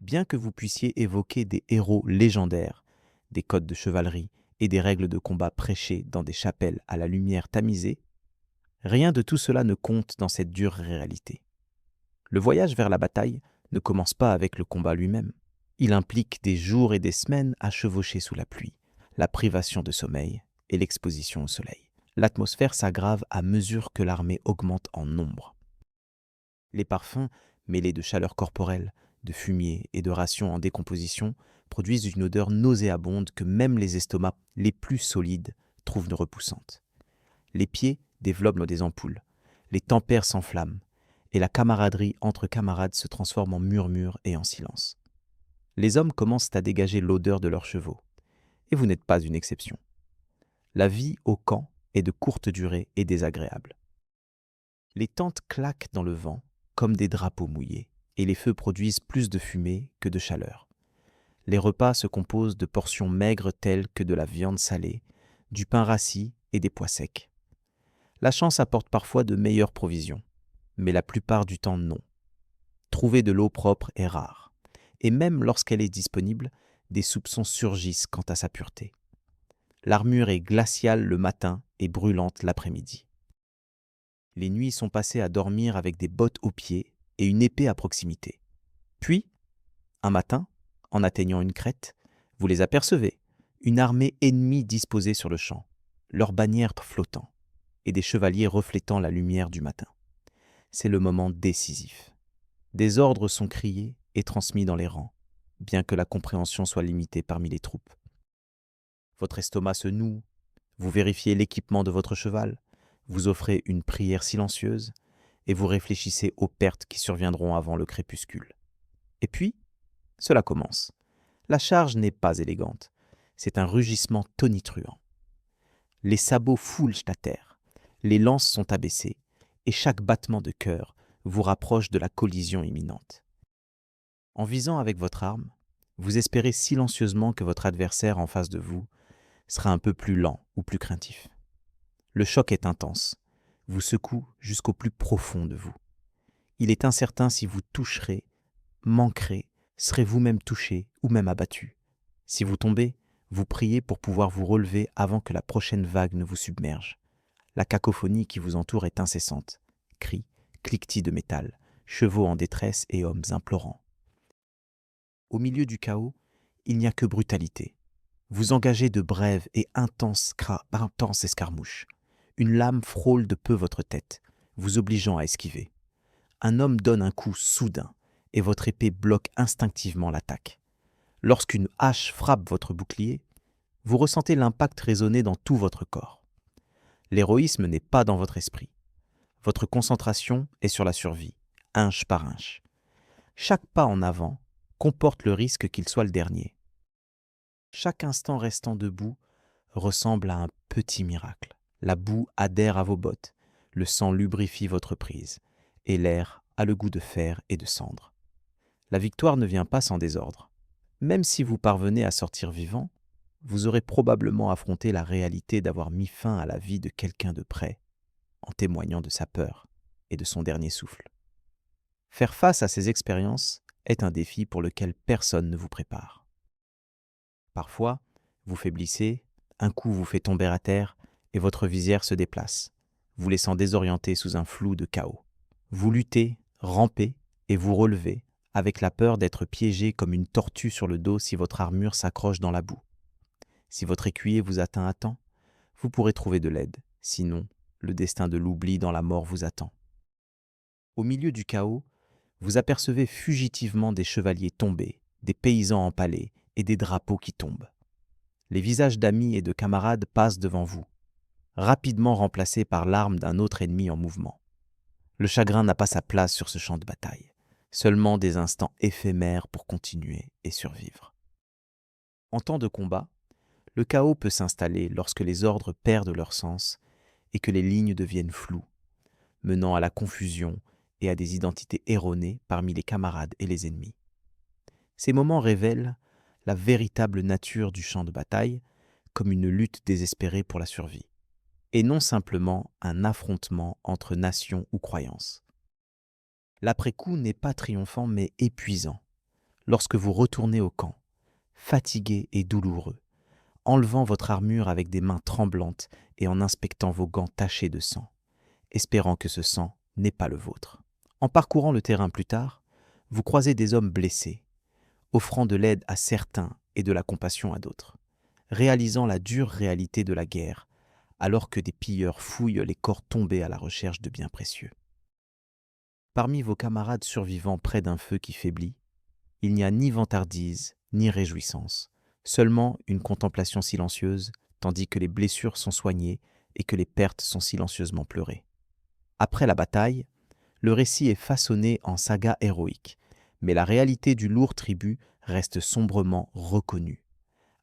Bien que vous puissiez évoquer des héros légendaires, des codes de chevalerie et des règles de combat prêchées dans des chapelles à la lumière tamisée, rien de tout cela ne compte dans cette dure réalité. Le voyage vers la bataille ne commence pas avec le combat lui-même. Il implique des jours et des semaines à chevaucher sous la pluie, la privation de sommeil et l'exposition au soleil. L'atmosphère s'aggrave à mesure que l'armée augmente en nombre. Les parfums, mêlés de chaleur corporelle, de fumier et de rations en décomposition, produisent une odeur nauséabonde que même les estomacs les plus solides trouvent repoussante. Les pieds développent des ampoules, les tempères s'enflamment, et la camaraderie entre camarades se transforme en murmures et en silence. Les hommes commencent à dégager l'odeur de leurs chevaux, et vous n'êtes pas une exception. La vie au camp est de courte durée et désagréable. Les tentes claquent dans le vent comme des drapeaux mouillés, et les feux produisent plus de fumée que de chaleur. Les repas se composent de portions maigres telles que de la viande salée, du pain rassis et des pois secs. La chance apporte parfois de meilleures provisions, mais la plupart du temps non. Trouver de l'eau propre est rare, et même lorsqu'elle est disponible, des soupçons surgissent quant à sa pureté. L'armure est glaciale le matin et brûlante l'après-midi. Les nuits sont passées à dormir avec des bottes aux pieds et une épée à proximité. Puis, un matin, en atteignant une crête, vous les apercevez, une armée ennemie disposée sur le champ, leurs bannières flottant, et des chevaliers reflétant la lumière du matin. C'est le moment décisif. Des ordres sont criés et transmis dans les rangs, bien que la compréhension soit limitée parmi les troupes. Votre estomac se noue, vous vérifiez l'équipement de votre cheval, vous offrez une prière silencieuse et vous réfléchissez aux pertes qui surviendront avant le crépuscule. Et puis, cela commence. La charge n'est pas élégante, c'est un rugissement tonitruant. Les sabots foulent à terre, les lances sont abaissées et chaque battement de cœur vous rapproche de la collision imminente. En visant avec votre arme, vous espérez silencieusement que votre adversaire en face de vous sera un peu plus lent ou plus craintif. Le choc est intense, vous secoue jusqu'au plus profond de vous. Il est incertain si vous toucherez, manquerez, serez vous-même touché ou même abattu. Si vous tombez, vous priez pour pouvoir vous relever avant que la prochaine vague ne vous submerge. La cacophonie qui vous entoure est incessante. Cris, cliquetis de métal, chevaux en détresse et hommes implorants. Au milieu du chaos, il n'y a que brutalité. Vous engagez de brèves et intenses escarmouches. Une lame frôle de peu votre tête, vous obligeant à esquiver. Un homme donne un coup soudain et votre épée bloque instinctivement l'attaque. Lorsqu'une hache frappe votre bouclier, vous ressentez l'impact résonner dans tout votre corps. L'héroïsme n'est pas dans votre esprit. Votre concentration est sur la survie, inch par inch. Chaque pas en avant comporte le risque qu'il soit le dernier. Chaque instant restant debout ressemble à un petit miracle. La boue adhère à vos bottes, le sang lubrifie votre prise, et l'air a le goût de fer et de cendre. La victoire ne vient pas sans désordre. Même si vous parvenez à sortir vivant, vous aurez probablement affronté la réalité d'avoir mis fin à la vie de quelqu'un de près, en témoignant de sa peur et de son dernier souffle. Faire face à ces expériences est un défi pour lequel personne ne vous prépare. Parfois, vous faiblissez, un coup vous fait tomber à terre et votre visière se déplace, vous laissant désorienté sous un flou de chaos. Vous luttez, rampez et vous relevez avec la peur d'être piégé comme une tortue sur le dos si votre armure s'accroche dans la boue. Si votre écuyer vous atteint à temps, vous pourrez trouver de l'aide. Sinon, le destin de l'oubli dans la mort vous attend. Au milieu du chaos, vous apercevez fugitivement des chevaliers tombés, des paysans empalés et des drapeaux qui tombent. Les visages d'amis et de camarades passent devant vous, rapidement remplacés par l'arme d'un autre ennemi en mouvement. Le chagrin n'a pas sa place sur ce champ de bataille, seulement des instants éphémères pour continuer et survivre. En temps de combat, le chaos peut s'installer lorsque les ordres perdent leur sens et que les lignes deviennent floues, menant à la confusion et à des identités erronées parmi les camarades et les ennemis. Ces moments révèlent la véritable nature du champ de bataille comme une lutte désespérée pour la survie, et non simplement un affrontement entre nations ou croyances. L'après-coup n'est pas triomphant mais épuisant, lorsque vous retournez au camp, fatigué et douloureux, enlevant votre armure avec des mains tremblantes et en inspectant vos gants tachés de sang, espérant que ce sang n'est pas le vôtre. En parcourant le terrain plus tard, vous croisez des hommes blessés, offrant de l'aide à certains et de la compassion à d'autres, réalisant la dure réalité de la guerre, alors que des pilleurs fouillent les corps tombés à la recherche de biens précieux. Parmi vos camarades survivants près d'un feu qui faiblit, il n'y a ni vantardise ni réjouissance, seulement une contemplation silencieuse, tandis que les blessures sont soignées et que les pertes sont silencieusement pleurées. Après la bataille, le récit est façonné en saga héroïque, mais la réalité du lourd tribut reste sombrement reconnue,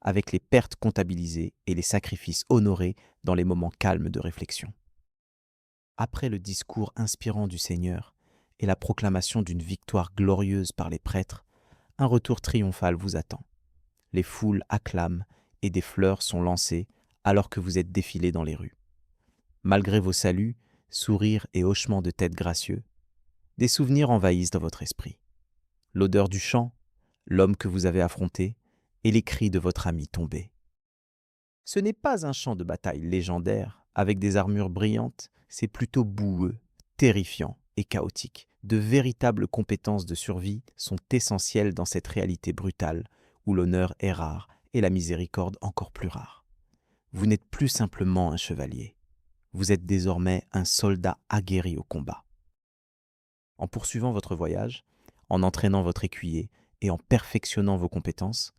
avec les pertes comptabilisées et les sacrifices honorés dans les moments calmes de réflexion. Après le discours inspirant du Seigneur et la proclamation d'une victoire glorieuse par les prêtres, un retour triomphal vous attend. Les foules acclament et des fleurs sont lancées alors que vous êtes défilés dans les rues. Malgré vos saluts, sourires et hochements de tête gracieux, des souvenirs envahissent dans votre esprit. L'odeur du champ, l'homme que vous avez affronté et les cris de votre ami tombé. Ce n'est pas un champ de bataille légendaire avec des armures brillantes, c'est plutôt boueux, terrifiant et chaotique. De véritables compétences de survie sont essentielles dans cette réalité brutale où l'honneur est rare et la miséricorde encore plus rare. Vous n'êtes plus simplement un chevalier, vous êtes désormais un soldat aguerri au combat. En poursuivant votre voyage, en entraînant votre écuyer et en perfectionnant vos compétences,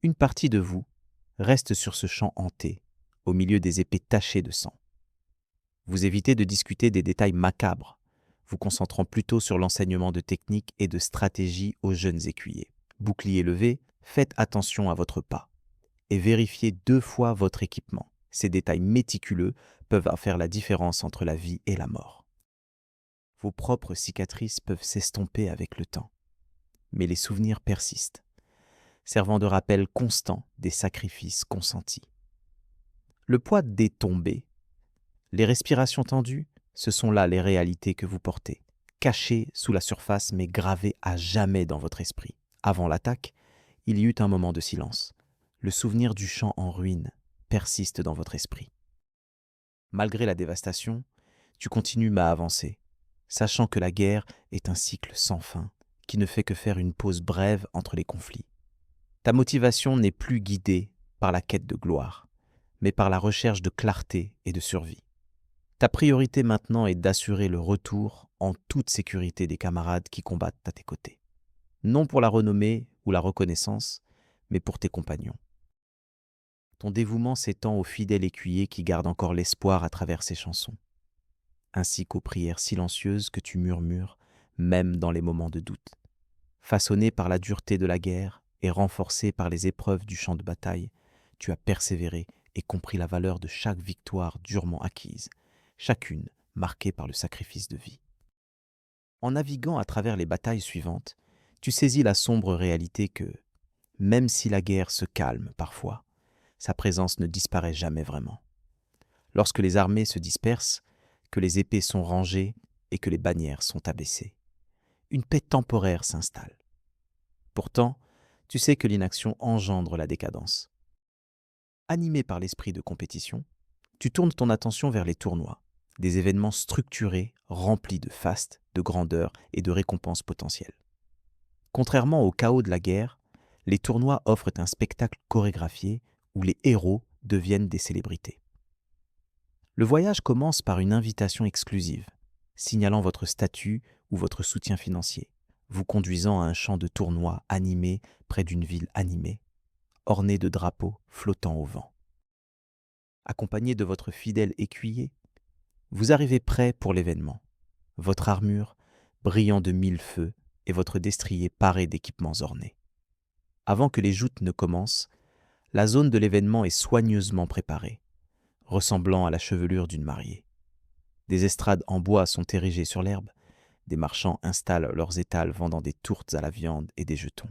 une partie de vous reste sur ce champ hanté, au milieu des épées tachées de sang. Vous évitez de discuter des détails macabres, vous concentrant plutôt sur l'enseignement de techniques et de stratégies aux jeunes écuyers. Bouclier levé, faites attention à votre pas et vérifiez 2 fois votre équipement. Ces détails méticuleux peuvent faire la différence entre la vie et la mort. Vos propres cicatrices peuvent s'estomper avec le temps, mais les souvenirs persistent, servant de rappel constant des sacrifices consentis. Le poids des tombées, les respirations tendues, ce sont là les réalités que vous portez, cachées sous la surface mais gravées à jamais dans votre esprit. Avant l'attaque, il y eut un moment de silence. Le souvenir du champ en ruine persiste dans votre esprit. Malgré la dévastation, tu continues à avancer, sachant que la guerre est un cycle sans fin qui ne fait que faire une pause brève entre les conflits. Ta motivation n'est plus guidée par la quête de gloire, mais par la recherche de clarté et de survie. Ta priorité maintenant est d'assurer le retour en toute sécurité des camarades qui combattent à tes côtés. Non pour la renommée ou la reconnaissance, mais pour tes compagnons. Ton dévouement s'étend au fidèle écuyer qui garde encore l'espoir à travers ses chansons. ainsi qu'aux prières silencieuses que tu murmures, même dans les moments de doute. Façonné par la dureté de la guerre et renforcé par les épreuves du champ de bataille, tu as persévéré et compris la valeur de chaque victoire durement acquise, chacune marquée par le sacrifice de vie. En naviguant à travers les batailles suivantes, tu saisis la sombre réalité que, même si la guerre se calme parfois, sa présence ne disparaît jamais vraiment. Lorsque les armées se dispersent, que les épées sont rangées et que les bannières sont abaissées, une paix temporaire s'installe. Pourtant, tu sais que l'inaction engendre la décadence. Animé par l'esprit de compétition, tu tournes ton attention vers les tournois, des événements structurés, remplis de fastes, de grandeur et de récompenses potentielles. Contrairement au chaos de la guerre, les tournois offrent un spectacle chorégraphié où les héros deviennent des célébrités. Le voyage commence par une invitation exclusive, signalant votre statut ou votre soutien financier, vous conduisant à un champ de tournoi animé près d'une ville animée, orné de drapeaux flottant au vent. Accompagné de votre fidèle écuyer, vous arrivez prêt pour l'événement, votre armure brillant de mille feux et votre destrier paré d'équipements ornés. Avant que les joutes ne commencent, la zone de l'événement est soigneusement préparée, ressemblant à la chevelure d'une mariée. Des estrades en bois sont érigées sur l'herbe, des marchands installent leurs étals vendant des tourtes à la viande et des jetons,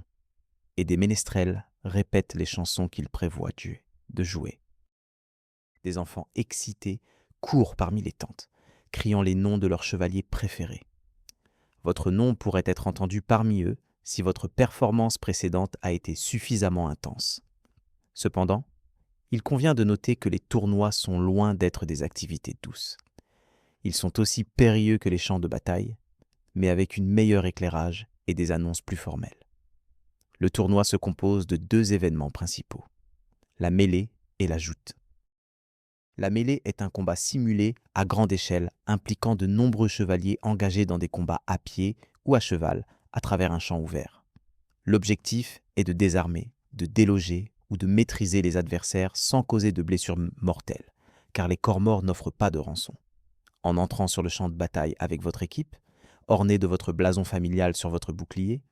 et des ménestrels répètent les chansons qu'ils prévoient de jouer. Des enfants excités courent parmi les tentes, criant les noms de leurs chevaliers préférés. Votre nom pourrait être entendu parmi eux si votre performance précédente a été suffisamment intense. Cependant, il convient de noter que les tournois sont loin d'être des activités douces. Ils sont aussi périlleux que les champs de bataille, mais avec un meilleur éclairage et des annonces plus formelles. Le tournoi se compose de deux événements principaux, la mêlée et la joute. La mêlée est un combat simulé à grande échelle impliquant de nombreux chevaliers engagés dans des combats à pied ou à cheval à travers un champ ouvert. L'objectif est de désarmer, de déloger ou de maîtriser les adversaires sans causer de blessures mortelles, car les corps morts n'offrent pas de rançon. En entrant sur le champ de bataille avec votre équipe, orné de votre blason familial sur votre bouclier,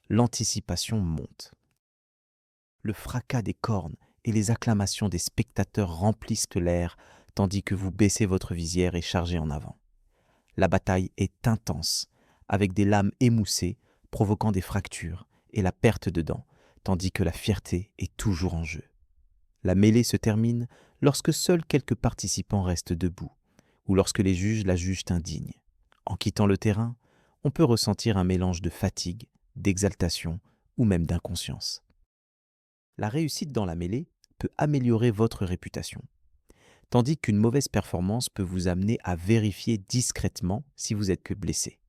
l'anticipation monte. Le fracas des cornes et les acclamations des spectateurs remplissent l'air tandis que vous baissez votre visière et chargez en avant. La bataille est intense, avec des lames émoussées provoquant des fractures et la perte de dents, tandis que la fierté est toujours en jeu. La mêlée se termine lorsque seuls quelques participants restent debout, ou lorsque les juges la jugent indigne. En quittant le terrain, on peut ressentir un mélange de fatigue, d'exaltation ou même d'inconscience. La réussite dans la mêlée peut améliorer votre réputation, tandis qu'une mauvaise performance peut vous amener à vérifier discrètement si vous êtes que blessé.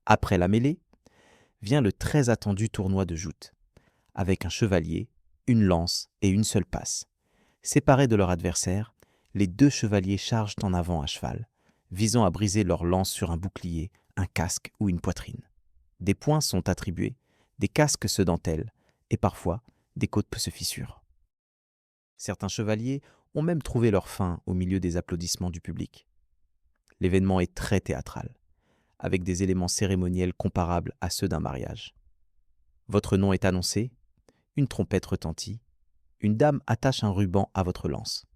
Après la mêlée, vient le très attendu tournoi de joute, avec un chevalier, une lance et une seule passe. Séparés de leur adversaire, les deux chevaliers chargent en avant à cheval, visant à briser leur lance sur un bouclier, un casque ou une poitrine. Des points sont attribués, des casques se dentellent, et parfois, des côtes se fissurent. Certains chevaliers ont même trouvé leur fin au milieu des applaudissements du public. L'événement est très théâtral, avec des éléments cérémoniels comparables à ceux d'un mariage. Votre nom est annoncé, une trompette retentit, une dame attache un ruban à votre lance.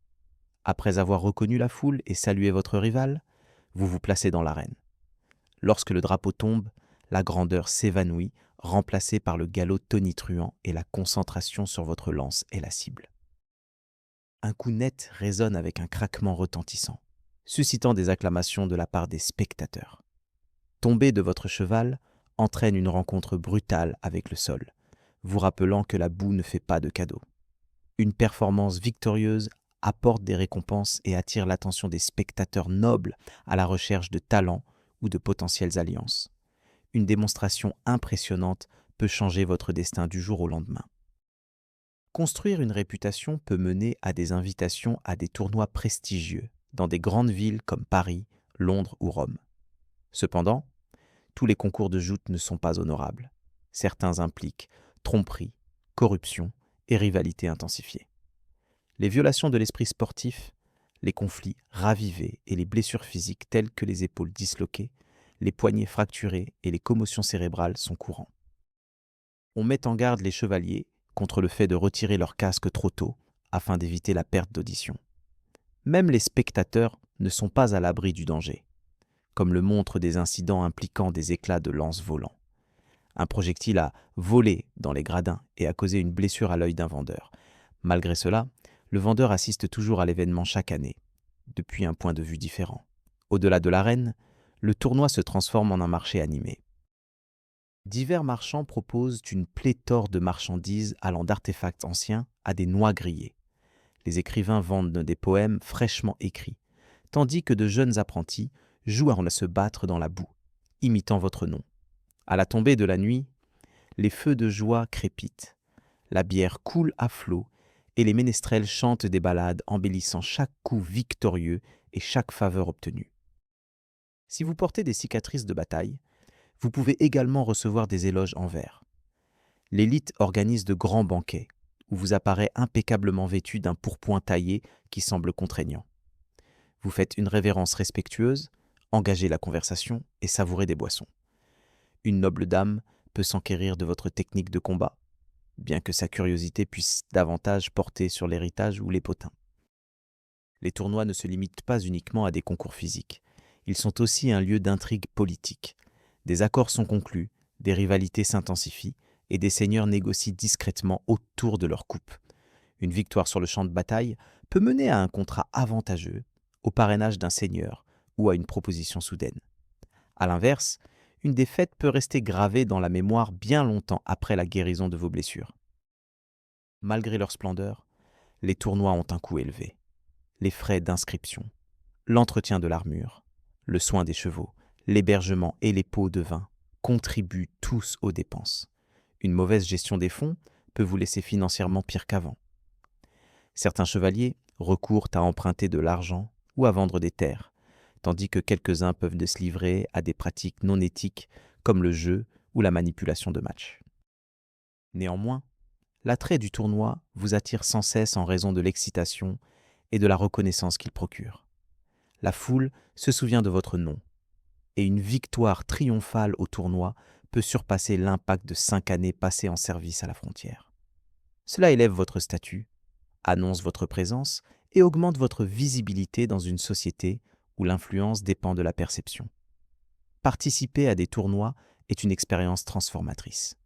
Après avoir reconnu la foule et salué votre rival, vous vous placez dans l'arène. Lorsque le drapeau tombe, la grandeur s'évanouit, remplacée par le galop tonitruant et la concentration sur votre lance et la cible. Un coup net résonne avec un craquement retentissant, suscitant des acclamations de la part des spectateurs. Tomber de votre cheval entraîne une rencontre brutale avec le sol, vous rappelant que la boue ne fait pas de cadeaux. Une performance victorieuse apporte des récompenses et attire l'attention des spectateurs nobles à la recherche de talents ou de potentielles alliances. Une démonstration impressionnante peut changer votre destin du jour au lendemain. Construire une réputation peut mener à des invitations à des tournois prestigieux dans des grandes villes comme Paris, Londres ou Rome. Cependant, tous les concours de joute ne sont pas honorables. Certains impliquent tromperie, corruption et rivalité intensifiée. Les violations de l'esprit sportif, les conflits ravivés et les blessures physiques telles que les épaules disloquées, les poignets fracturés et les commotions cérébrales sont courants. On met en garde les chevaliers contre le fait de retirer leur casque trop tôt afin d'éviter la perte d'audition. Même les spectateurs ne sont pas à l'abri du danger, comme le montrent des incidents impliquant des éclats de lance volants. Un projectile a volé dans les gradins et a causé une blessure à l'œil d'un vendeur. Malgré cela, le vendeur assiste toujours à l'événement chaque année, depuis un point de vue différent. Au-delà de l'arène, le tournoi se transforme en un marché animé. Divers marchands proposent une pléthore de marchandises allant d'artefacts anciens à des noix grillées. Les écrivains vendent des poèmes fraîchement écrits, tandis que de jeunes apprentis jouent à se battre dans la boue, imitant votre nom. À la tombée de la nuit, les feux de joie crépitent, la bière coule à flots et les ménestrels chantent des ballades embellissant chaque coup victorieux et chaque faveur obtenue. Si vous portez des cicatrices de bataille, vous pouvez également recevoir des éloges en vers. L'élite organise de grands banquets où vous apparaît impeccablement vêtu d'un pourpoint taillé qui semble contraignant. Vous faites une révérence respectueuse, engagez la conversation et savourez des boissons. Une noble dame peut s'enquérir de votre technique de combat, bien que sa curiosité puisse davantage porter sur l'héritage ou les potins. Les tournois ne se limitent pas uniquement à des concours physiques. Ils sont aussi un lieu d'intrigue politique. Des accords sont conclus, des rivalités s'intensifient et des seigneurs négocient discrètement autour de leur coupe. Une victoire sur le champ de bataille peut mener à un contrat avantageux, au parrainage d'un seigneur ou à une proposition soudaine. À l'inverse, une défaite peut rester gravée dans la mémoire bien longtemps après la guérison de vos blessures. Malgré leur splendeur, les tournois ont un coût élevé. Les frais d'inscription, l'entretien de l'armure, le soin des chevaux, l'hébergement et les pots de vin contribuent tous aux dépenses. Une mauvaise gestion des fonds peut vous laisser financièrement pire qu'avant. Certains chevaliers recourent à emprunter de l'argent ou à vendre des terres, tandis que quelques-uns peuvent se livrer à des pratiques non éthiques comme le jeu ou la manipulation de matchs. Néanmoins, l'attrait du tournoi vous attire sans cesse en raison de l'excitation et de la reconnaissance qu'il procure. La foule se souvient de votre nom, et une victoire triomphale au tournoi peut surpasser l'impact de 5 années passées en service à la frontière. Cela élève votre statut, annonce votre présence et augmente votre visibilité dans une société où l'influence dépend de la perception. Participer à des tournois est une expérience transformatrice.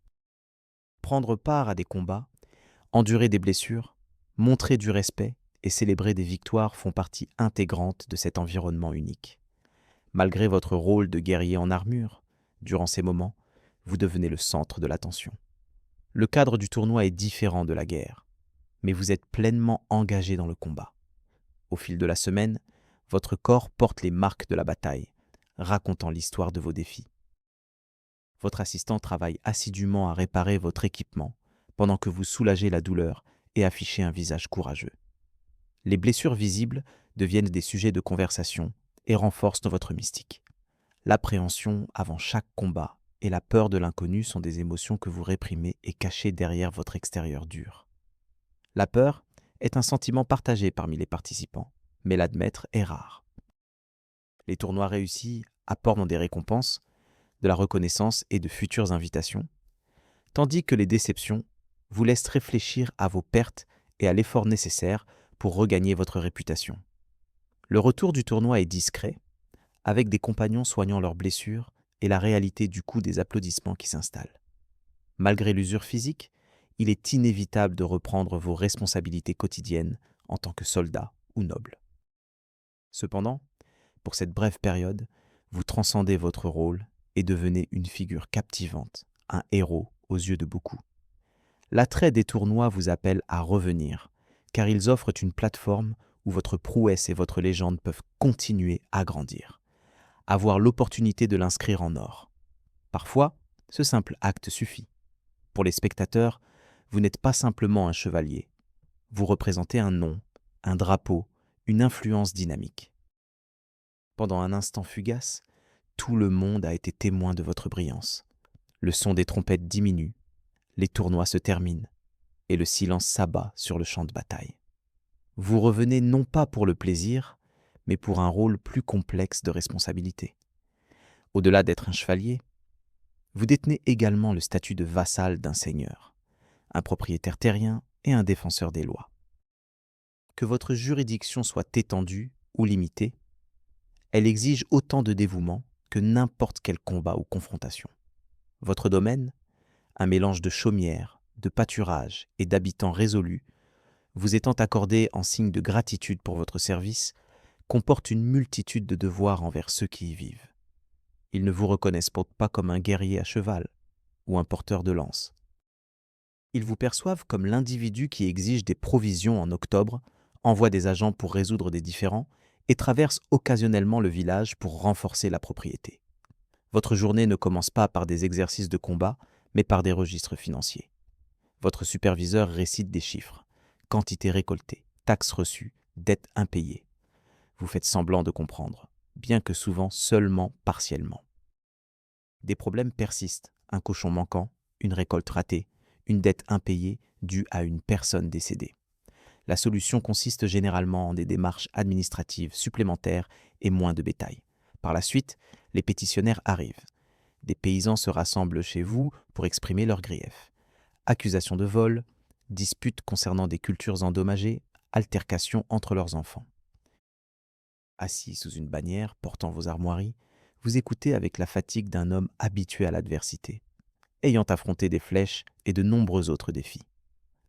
Prendre part à des combats, endurer des blessures, montrer du respect et célébrer des victoires font partie intégrante de cet environnement unique. Malgré votre rôle de guerrier en armure, durant ces moments, vous devenez le centre de l'attention. Le cadre du tournoi est différent de la guerre, mais vous êtes pleinement engagé dans le combat. Au fil de la semaine, votre corps porte les marques de la bataille, racontant l'histoire de vos défis. Votre assistant travaille assidûment à réparer votre équipement, pendant que vous soulagez la douleur et affichez un visage courageux. Les blessures visibles deviennent des sujets de conversation et renforcent votre mystique. L'appréhension avant chaque combat et la peur de l'inconnu sont des émotions que vous réprimez et cachez derrière votre extérieur dur. La peur est un sentiment partagé parmi les participants, mais l'admettre est rare. Les tournois réussis apportent des récompenses, de la reconnaissance et de futures invitations, tandis que les déceptions vous laissent réfléchir à vos pertes et à l'effort nécessaire pour regagner votre réputation. Le retour du tournoi est discret, avec des compagnons soignant leurs blessures et la réalité du coût des applaudissements qui s'installent. Malgré l'usure physique, il est inévitable de reprendre vos responsabilités quotidiennes en tant que soldat ou noble. Cependant, pour cette brève période, vous transcendez votre rôle et devenez une figure captivante, un héros aux yeux de beaucoup. L'attrait des tournois vous appelle à revenir, car ils offrent une plateforme où votre prouesse et votre légende peuvent continuer à grandir. Avoir l'opportunité de l'inscrire en or. Parfois, ce simple acte suffit. Pour les spectateurs, vous n'êtes pas simplement un chevalier. Vous représentez un nom, un drapeau, une influence dynamique. Pendant un instant fugace, tout le monde a été témoin de votre brillance. Le son des trompettes diminue, les tournois se terminent et le silence s'abat sur le champ de bataille. Vous revenez non pas pour le plaisir, mais pour un rôle plus complexe de responsabilité. Au-delà d'être un chevalier, vous détenez également le statut de vassal d'un seigneur, un propriétaire terrien et un défenseur des lois. Que votre juridiction soit étendue ou limitée, elle exige autant de dévouement que n'importe quel combat ou confrontation. Votre domaine, un mélange de chaumières, de pâturages et d'habitants résolus, vous étant accordé en signe de gratitude pour votre service, comporte une multitude de devoirs envers ceux qui y vivent. Ils ne vous reconnaissent pas comme un guerrier à cheval ou un porteur de lance. Ils vous perçoivent comme l'individu qui exige des provisions en octobre, envoie des agents pour résoudre des différends et traverse occasionnellement le village pour renforcer la propriété. Votre journée ne commence pas par des exercices de combat, mais par des registres financiers. Votre superviseur récite des chiffres, quantité récoltée, taxes reçues, dettes impayées. Vous faites semblant de comprendre, bien que souvent seulement partiellement. Des problèmes persistent, un cochon manquant, une récolte ratée, une dette impayée due à une personne décédée. La solution consiste généralement en des démarches administratives supplémentaires et moins de bétail. Par la suite, les pétitionnaires arrivent. Des paysans se rassemblent chez vous pour exprimer leurs griefs. Accusations de vol, disputes concernant des cultures endommagées, altercations entre leurs enfants. Assis sous une bannière portant vos armoiries, vous écoutez avec la fatigue d'un homme habitué à l'adversité, ayant affronté des flèches et de nombreux autres défis.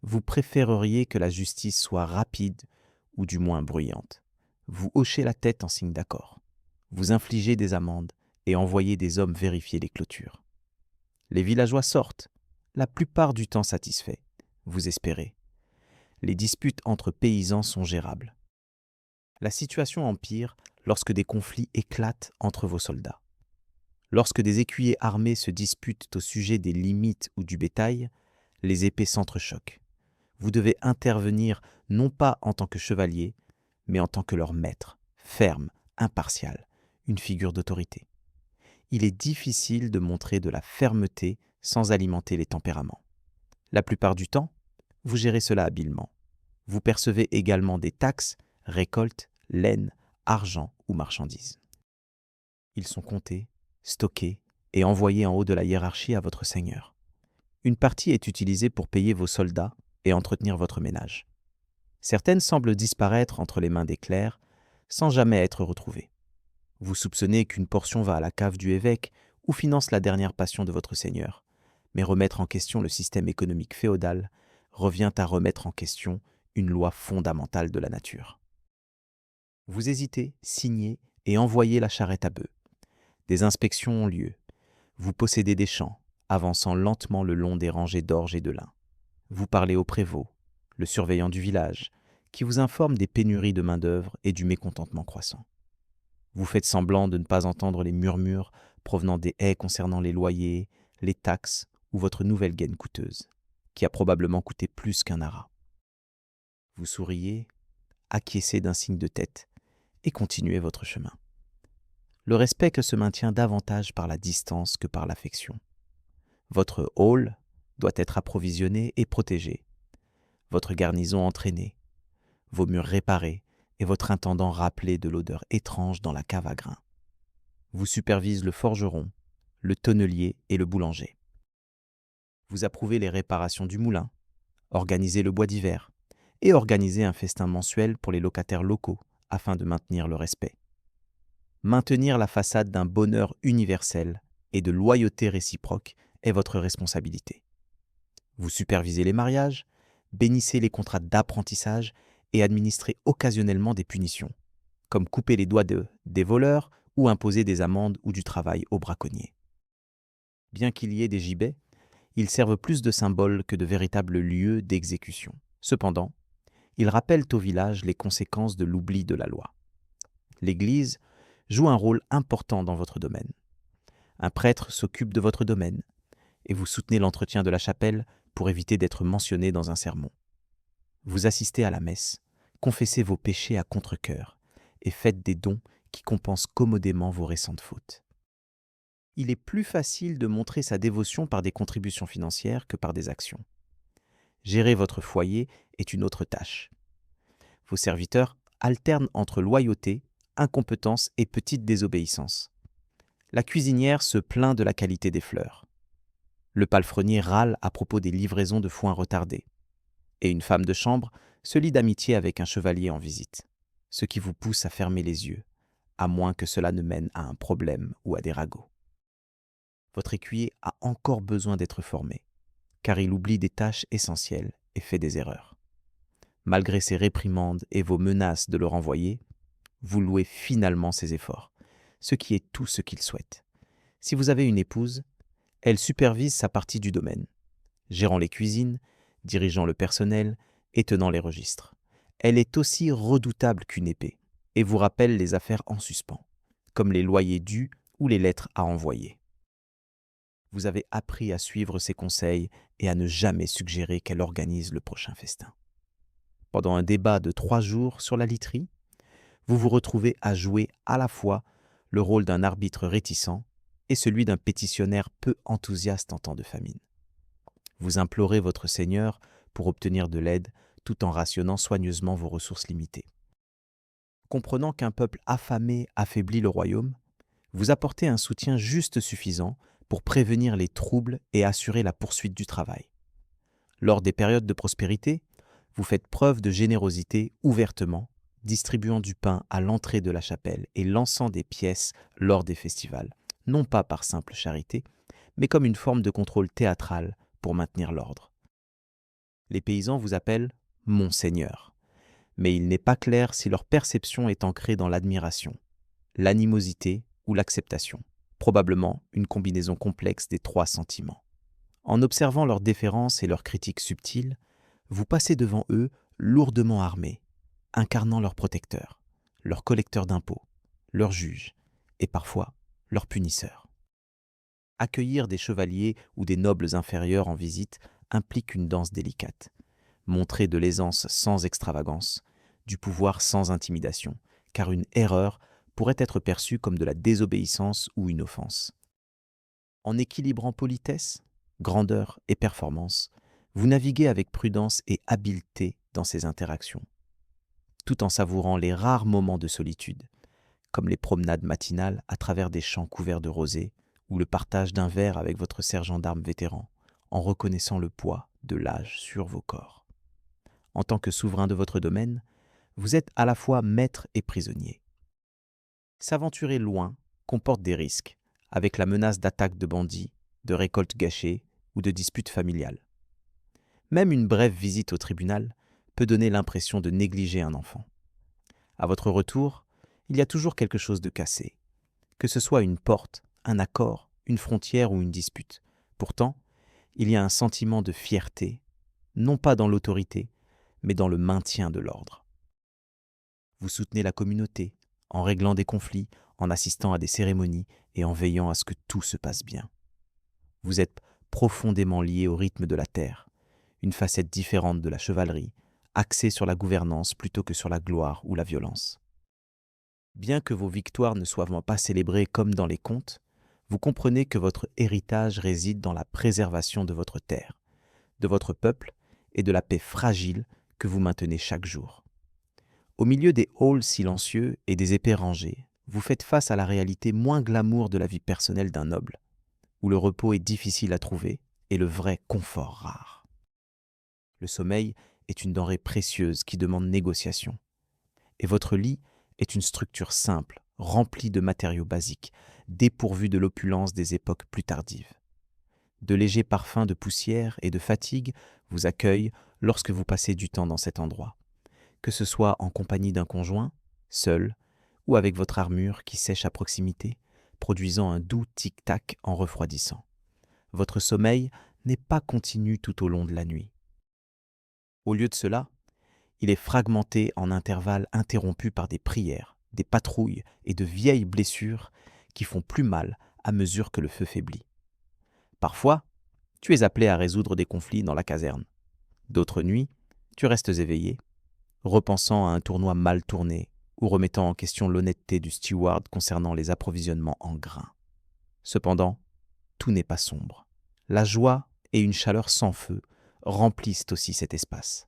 Vous préféreriez que la justice soit rapide ou du moins bruyante. Vous hochez la tête en signe d'accord. Vous infligez des amendes et envoyez des hommes vérifier les clôtures. Les villageois sortent, la plupart du temps satisfaits. Vous espérez. Les disputes entre paysans sont gérables. La situation empire lorsque des conflits éclatent entre vos soldats. Lorsque des écuyers armés se disputent au sujet des limites ou du bétail, les épées s'entrechoquent. Vous devez intervenir non pas en tant que chevalier, mais en tant que leur maître, ferme, impartial, une figure d'autorité. Il est difficile de montrer de la fermeté sans alimenter les tempéraments. La plupart du temps, vous gérez cela habilement. Vous percevez également des taxes, récoltes, laine, argent ou marchandises. Ils sont comptés, stockés et envoyés en haut de la hiérarchie à votre seigneur. Une partie est utilisée pour payer vos soldats et entretenir votre ménage. Certaines semblent disparaître entre les mains des clercs sans jamais être retrouvées. Vous soupçonnez qu'une portion va à la cave du évêque ou finance la dernière passion de votre seigneur, mais remettre en question le système économique féodal revient à remettre en question une loi fondamentale de la nature. Vous hésitez, signez et envoyez la charrette à bœufs. Des inspections ont lieu. Vous possédez des champs, avançant lentement le long des rangées d'orge et de lin. Vous parlez au prévôt, le surveillant du village, qui vous informe des pénuries de main-d'œuvre et du mécontentement croissant. Vous faites semblant de ne pas entendre les murmures provenant des haies concernant les loyers, les taxes ou votre nouvelle gaine coûteuse, qui a probablement coûté plus qu'un aras. Vous souriez, acquiescez d'un signe de tête, et continuez votre chemin. Le respect se maintient davantage par la distance que par l'affection. Votre hall doit être approvisionné et protégé, votre garnison entraînée, vos murs réparés et votre intendant rappelé de l'odeur étrange dans la cave à grains. Vous supervise le forgeron, le tonnelier et le boulanger. Vous approuvez les réparations du moulin, organisez le bois d'hiver et organisez un festin mensuel pour les locataires locaux afin de maintenir le respect. Maintenir la façade d'un bonheur universel et de loyauté réciproque est votre responsabilité. Vous supervisez les mariages, bénissez les contrats d'apprentissage et administrez occasionnellement des punitions, comme couper les doigts des voleurs ou imposer des amendes ou du travail aux braconniers. Bien qu'il y ait des gibets, ils servent plus de symboles que de véritables lieux d'exécution. Cependant, ils rappellent au village les conséquences de l'oubli de la loi. L'Église joue un rôle important dans votre domaine. Un prêtre s'occupe de votre domaine et vous soutenez l'entretien de la chapelle pour éviter d'être mentionné dans un sermon. Vous assistez à la messe, confessez vos péchés à contre-cœur et faites des dons qui compensent commodément vos récentes fautes. Il est plus facile de montrer sa dévotion par des contributions financières que par des actions. Gérer votre foyer est une autre tâche. Vos serviteurs alternent entre loyauté, incompétence et petite désobéissance. La cuisinière se plaint de la qualité des fleurs. Le palefrenier râle à propos des livraisons de foin retardées. Et une femme de chambre se lie d'amitié avec un chevalier en visite, ce qui vous pousse à fermer les yeux, à moins que cela ne mène à un problème ou à des ragots. Votre écuyer a encore besoin d'être formé, car il oublie des tâches essentielles et fait des erreurs. Malgré ses réprimandes et vos menaces de le renvoyer, vous louez finalement ses efforts, ce qui est tout ce qu'il souhaite. Si vous avez une épouse, elle supervise sa partie du domaine, gérant les cuisines, dirigeant le personnel et tenant les registres. Elle est aussi redoutable qu'une épée et vous rappelle les affaires en suspens, comme les loyers dus ou les lettres à envoyer. Vous avez appris à suivre ses conseils et à ne jamais suggérer qu'elle organise le prochain festin. Pendant un débat de 3 jours sur la literie, vous vous retrouvez à jouer à la fois le rôle d'un arbitre réticent et celui d'un pétitionnaire peu enthousiaste en temps de famine. Vous implorez votre Seigneur pour obtenir de l'aide tout en rationnant soigneusement vos ressources limitées. Comprenant qu'un peuple affamé affaiblit le royaume, vous apportez un soutien juste suffisant pour prévenir les troubles et assurer la poursuite du travail. Lors des périodes de prospérité, vous faites preuve de générosité ouvertement, distribuant du pain à l'entrée de la chapelle et lançant des pièces lors des festivals, non pas par simple charité, mais comme une forme de contrôle théâtral pour maintenir l'ordre. Les paysans vous appellent « Monseigneur », mais il n'est pas clair si leur perception est ancrée dans l'admiration, l'animosité ou l'acceptation, probablement une combinaison complexe des 3 sentiments. En observant leur déférence et leurs critiques subtiles, vous passez devant eux lourdement armés, incarnant leur protecteur, leur collecteur d'impôts, leur juge et parfois leur punisseur. Accueillir des chevaliers ou des nobles inférieurs en visite implique une danse délicate. Montrer de l'aisance sans extravagance, du pouvoir sans intimidation, car une erreur pourrait être perçue comme de la désobéissance ou une offense. En équilibrant politesse, grandeur et performance, vous naviguez avec prudence et habileté dans ces interactions, tout en savourant les rares moments de solitude, comme les promenades matinales à travers des champs couverts de rosée ou le partage d'un verre avec votre sergent d'armes vétéran, en reconnaissant le poids de l'âge sur vos corps. En tant que souverain de votre domaine, vous êtes à la fois maître et prisonnier. S'aventurer loin comporte des risques, avec la menace d'attaques de bandits, de récoltes gâchées ou de disputes familiales. Même une brève visite au tribunal peut donner l'impression de négliger un enfant. À votre retour, il y a toujours quelque chose de cassé, que ce soit une porte, un accord, une frontière ou une dispute. Pourtant, il y a un sentiment de fierté, non pas dans l'autorité, mais dans le maintien de l'ordre. Vous soutenez la communauté en réglant des conflits, en assistant à des cérémonies et en veillant à ce que tout se passe bien. Vous êtes profondément lié au rythme de la terre, une facette différente de la chevalerie, axée sur la gouvernance plutôt que sur la gloire ou la violence. Bien que vos victoires ne soient pas célébrées comme dans les contes, vous comprenez que votre héritage réside dans la préservation de votre terre, de votre peuple et de la paix fragile que vous maintenez chaque jour. Au milieu des halls silencieux et des épées rangées, vous faites face à la réalité moins glamour de la vie personnelle d'un noble, où le repos est difficile à trouver et le vrai confort rare. Le sommeil est une denrée précieuse qui demande négociation. Et votre lit est une structure simple, remplie de matériaux basiques, dépourvue de l'opulence des époques plus tardives. De légers parfums de poussière et de fatigue vous accueillent lorsque vous passez du temps dans cet endroit, que ce soit en compagnie d'un conjoint, seul, ou avec votre armure qui sèche à proximité, produisant un doux tic-tac en refroidissant. Votre sommeil n'est pas continu tout au long de la nuit. Au lieu de cela, il est fragmenté en intervalles interrompus par des prières, des patrouilles et de vieilles blessures qui font plus mal à mesure que le feu faiblit. Parfois, tu es appelé à résoudre des conflits dans la caserne. D'autres nuits, tu restes éveillé, repensant à un tournoi mal tourné ou remettant en question l'honnêteté du steward concernant les approvisionnements en grains. Cependant, tout n'est pas sombre. La joie et une chaleur sans feu remplissent aussi cet espace.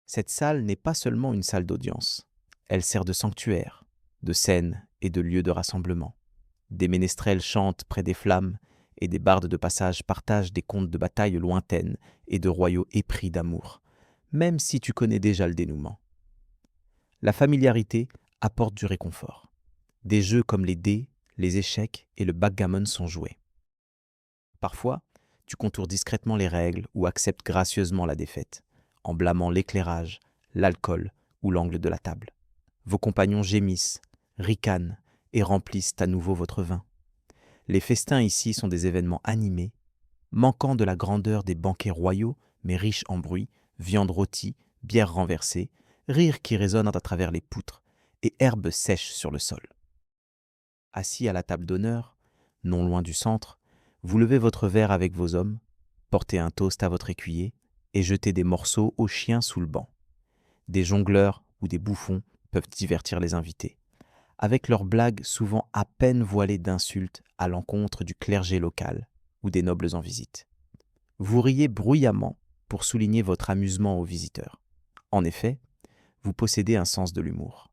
Cette salle n'est pas seulement une salle d'audience. Elle sert de sanctuaire, de scène et de lieu de rassemblement. Des ménestrels chantent près des flammes et des bardes de passage partagent des contes de batailles lointaines et de royaux épris d'amour, même si tu connais déjà le dénouement. La familiarité apporte du réconfort. Des jeux comme les dés, les échecs et le backgammon sont joués. Parfois, tu contours discrètement les règles ou acceptes gracieusement la défaite, en blâmant l'éclairage, l'alcool ou l'angle de la table. Vos compagnons gémissent, ricanent et remplissent à nouveau votre vin. Les festins ici sont des événements animés, manquant de la grandeur des banquets royaux, mais riches en bruit, viande rôtie, bière renversée, rires qui résonnent à travers les poutres et herbes sèches sur le sol. Assis à la table d'honneur, non loin du centre, vous levez votre verre avec vos hommes, portez un toast à votre écuyer et jetez des morceaux aux chiens sous le banc. Des jongleurs ou des bouffons peuvent divertir les invités, avec leurs blagues souvent à peine voilées d'insultes à l'encontre du clergé local ou des nobles en visite. Vous riez bruyamment pour souligner votre amusement aux visiteurs. En effet, vous possédez un sens de l'humour.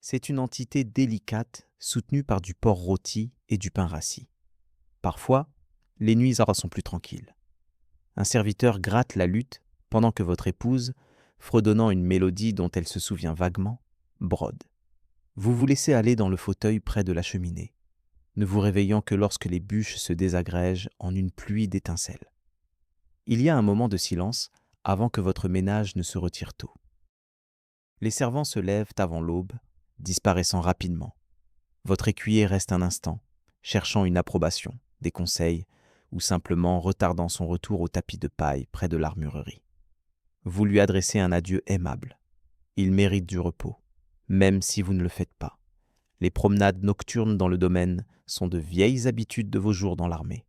C'est une entité délicate soutenue par du porc rôti et du pain rassis. Parfois, les nuits sont plus tranquilles. Un serviteur gratte la lutte pendant que votre épouse, fredonnant une mélodie dont elle se souvient vaguement, brode. Vous vous laissez aller dans le fauteuil près de la cheminée, ne vous réveillant que lorsque les bûches se désagrègent en une pluie d'étincelles. Il y a un moment de silence avant que votre ménage ne se retire tôt. Les servants se lèvent avant l'aube, disparaissant rapidement. Votre écuyer reste un instant, cherchant une approbation, des conseils, ou simplement retardant son retour au tapis de paille près de l'armurerie. Vous lui adressez un adieu aimable. Il mérite du repos, même si vous ne le faites pas. Les promenades nocturnes dans le domaine sont de vieilles habitudes de vos jours dans l'armée.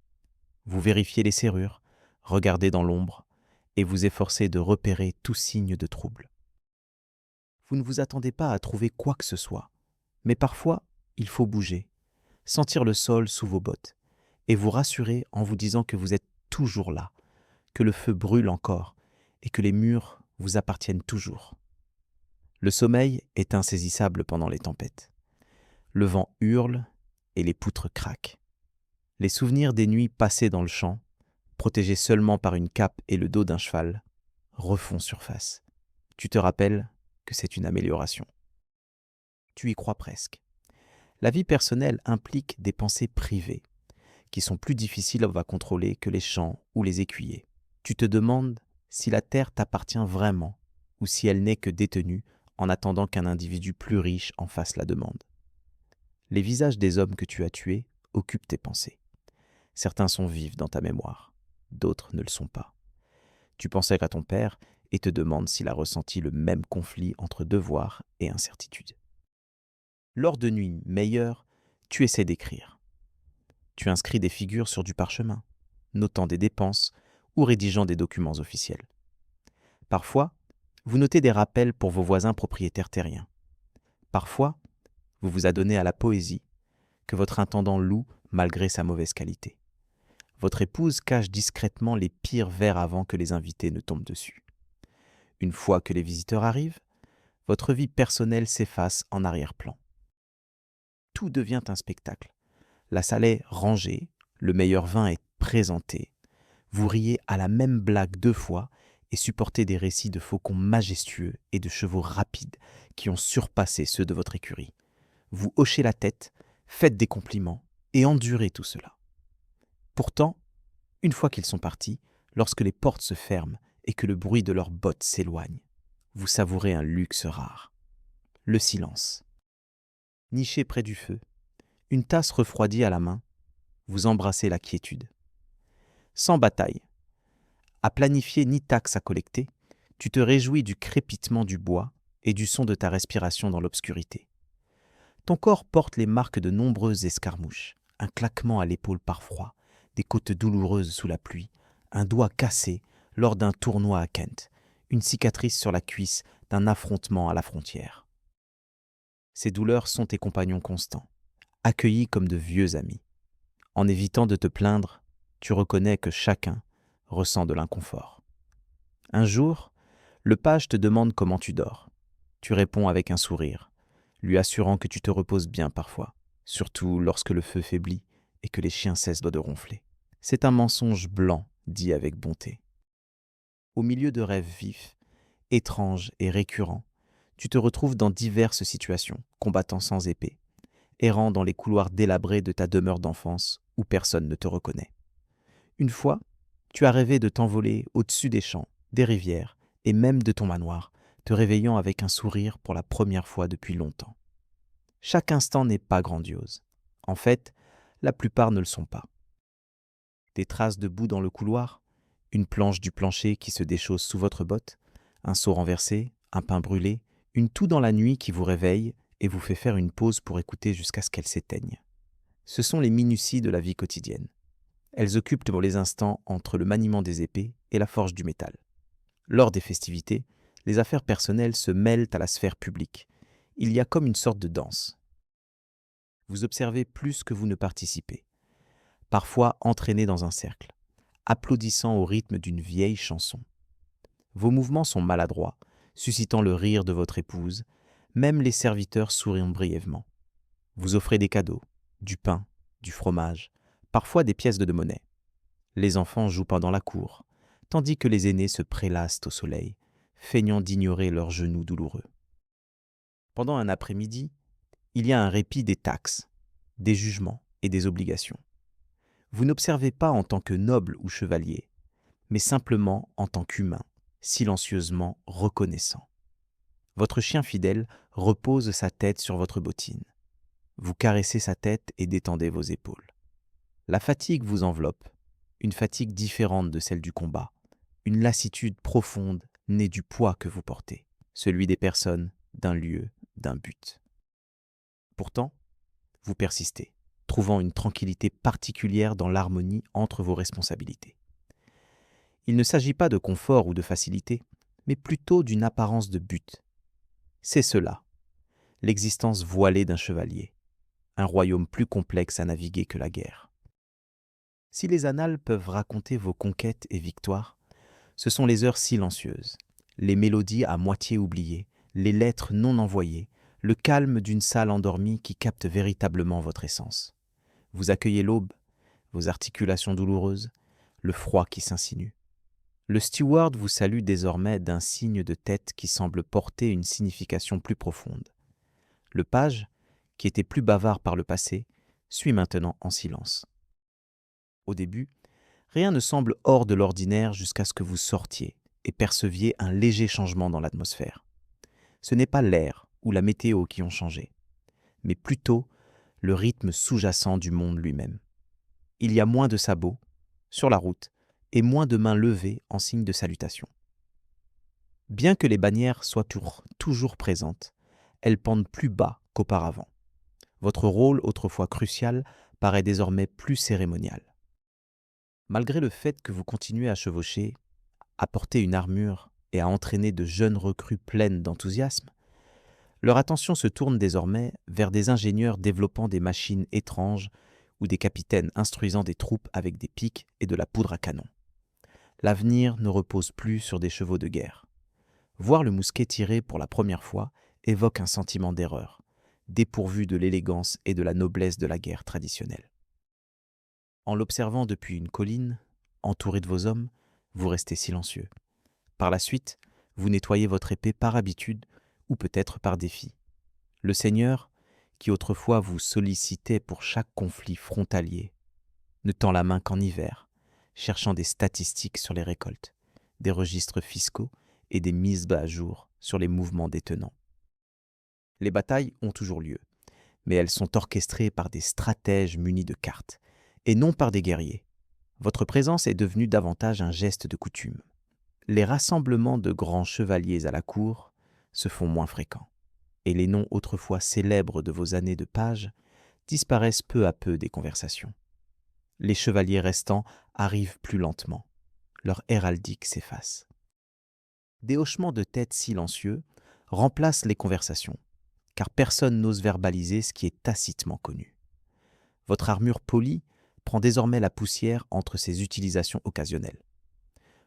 Vous vérifiez les serrures, regardez dans l'ombre, et vous efforcez de repérer tout signe de trouble. Vous ne vous attendez pas à trouver quoi que ce soit, mais parfois, il faut bouger, sentir le sol sous vos bottes, et vous rassurer en vous disant que vous êtes toujours là, que le feu brûle encore, et que les murs vous appartiennent toujours. Le sommeil est insaisissable pendant les tempêtes. Le vent hurle et les poutres craquent. Les souvenirs des nuits passées dans le champ, protégés seulement par une cape et le dos d'un cheval, refont surface. Tu te rappelles que c'est une amélioration. Tu y crois presque. La vie personnelle implique des pensées privées, qui sont plus difficiles à contrôler que les champs ou les écuyers. Tu te demandes si la terre t'appartient vraiment, ou si elle n'est que détenue en attendant qu'un individu plus riche en fasse la demande. Les visages des hommes que tu as tués occupent tes pensées. Certains sont vifs dans ta mémoire, d'autres ne le sont pas. Tu pensais à ton père et te demandes s'il a ressenti le même conflit entre devoir et incertitude. Lors de nuits meilleures, tu essaies d'écrire. Tu inscris des figures sur du parchemin, notant des dépenses ou rédigeant des documents officiels. Parfois, vous notez des rappels pour vos voisins propriétaires terriens. Parfois, vous vous adonnez à la poésie que votre intendant loue malgré sa mauvaise qualité. Votre épouse cache discrètement les pires vers avant que les invités ne tombent dessus. Une fois que les visiteurs arrivent, votre vie personnelle s'efface en arrière-plan. Tout devient un spectacle. La salle est rangée, le meilleur vin est présenté. Vous riez à la même blague 2 fois et supportez des récits de faucons majestueux et de chevaux rapides qui ont surpassé ceux de votre écurie. Vous hochez la tête, faites des compliments et endurez tout cela. Pourtant, une fois qu'ils sont partis, lorsque les portes se ferment et que le bruit de leurs bottes s'éloigne, vous savourez un luxe rare. Le silence. Niché près du feu, une tasse refroidie à la main, vous embrassez la quiétude. Sans bataille, à planifier ni taxe à collecter, tu te réjouis du crépitement du bois et du son de ta respiration dans l'obscurité. Ton corps porte les marques de nombreuses escarmouches, un claquement à l'épaule par froid, des côtes douloureuses sous la pluie, un doigt cassé lors d'un tournoi à Kent, une cicatrice sur la cuisse d'un affrontement à la frontière. Ces douleurs sont tes compagnons constants, accueillis comme de vieux amis. En évitant de te plaindre, tu reconnais que chacun ressent de l'inconfort. Un jour, Le page te demande comment tu dors. Tu réponds avec un sourire, lui assurant que tu te reposes bien parfois, surtout lorsque le feu faiblit et que les chiens cessent de ronfler. C'est un mensonge blanc, dit avec bonté. Au milieu de rêves vifs, étranges et récurrents, tu te retrouves dans diverses situations, combattant sans épée, errant dans les couloirs délabrés de ta demeure d'enfance où personne ne te reconnaît. Une fois, tu as rêvé de t'envoler au-dessus des champs, des rivières et même de ton manoir, te réveillant avec un sourire pour la première fois depuis longtemps. Chaque instant n'est pas grandiose. En fait, la plupart ne le sont pas. Des traces de boue dans le couloir, une planche du plancher qui se déchausse sous votre botte, un seau renversé, un pain brûlé, une toux dans la nuit qui vous réveille et vous fait faire une pause pour écouter jusqu'à ce qu'elle s'éteigne. Ce sont les minuties de la vie quotidienne. Elles occupent les instants entre le maniement des épées et la forge du métal. Lors des festivités, les affaires personnelles se mêlent à la sphère publique. Il y a comme une sorte de danse. Vous observez plus que vous ne participez, parfois entraîné dans un cercle, applaudissant au rythme d'une vieille chanson. Vos mouvements sont maladroits, suscitant le rire de votre épouse, même les serviteurs sourient brièvement. Vous offrez des cadeaux, du pain, du fromage, parfois des pièces de monnaie. Les enfants jouent pendant la cour, tandis que les aînés se prélassent au soleil, feignant d'ignorer leurs genoux douloureux. Pendant un après-midi, il y a un répit des taxes, des jugements et des obligations. Vous n'observez pas en tant que noble ou chevalier, mais simplement en tant qu'humain, silencieusement reconnaissant. Votre chien fidèle repose sa tête sur votre bottine. Vous caressez sa tête et détendez vos épaules. La fatigue vous enveloppe, une fatigue différente de celle du combat, une lassitude profonde née du poids que vous portez, celui des personnes, d'un lieu, d'un but. Pourtant, vous persistez, trouvant une tranquillité particulière dans l'harmonie entre vos responsabilités. Il ne s'agit pas de confort ou de facilité, mais plutôt d'une apparence de but. C'est cela, l'existence voilée d'un chevalier, un royaume plus complexe à naviguer que la guerre. Si les annales peuvent raconter vos conquêtes et victoires, ce sont les heures silencieuses, les mélodies à moitié oubliées, les lettres non envoyées, le calme d'une salle endormie qui capte véritablement votre essence. Vous accueillez l'aube, vos articulations douloureuses, le froid qui s'insinue. Le steward vous salue désormais d'un signe de tête qui semble porter une signification plus profonde. Le page, qui était plus bavard par le passé, suit maintenant en silence. Au début, rien ne semble hors de l'ordinaire jusqu'à ce que vous sortiez et perceviez un léger changement dans l'atmosphère. Ce n'est pas l'air ou la météo qui ont changé, mais plutôt le rythme sous-jacent du monde lui-même. Il y a moins de sabots sur la route et moins de mains levées en signe de salutation. Bien que les bannières soient toujours présentes, elles pendent plus bas qu'auparavant. Votre rôle, autrefois crucial, paraît désormais plus cérémonial. Malgré le fait que vous continuez à chevaucher, à porter une armure et à entraîner de jeunes recrues pleines d'enthousiasme, leur attention se tourne désormais vers des ingénieurs développant des machines étranges ou des capitaines instruisant des troupes avec des pics et de la poudre à canon. L'avenir ne repose plus sur des chevaux de guerre. Voir le mousquet tiré pour la première fois évoque un sentiment d'erreur, dépourvu de l'élégance et de la noblesse de la guerre traditionnelle. En l'observant depuis une colline, entouré de vos hommes, vous restez silencieux. Par la suite, vous nettoyez votre épée par habitude ou peut-être par défi. Le Seigneur, qui autrefois vous sollicitait pour chaque conflit frontalier, ne tend la main qu'en hiver, cherchant des statistiques sur les récoltes, des registres fiscaux et des mises à jour sur les mouvements des tenants. Les batailles ont toujours lieu, mais elles sont orchestrées par des stratèges munis de cartes, et non par des guerriers. Votre présence est devenue davantage un geste de coutume. Les rassemblements de grands chevaliers à la cour se font moins fréquents, et les noms autrefois célèbres de vos années de page disparaissent peu à peu des conversations. Les chevaliers restants arrivent plus lentement, leur héraldique s'efface. Des hochements de tête silencieux remplacent les conversations, car personne n'ose verbaliser ce qui est tacitement connu. Votre armure polie prend désormais la poussière entre ses utilisations occasionnelles.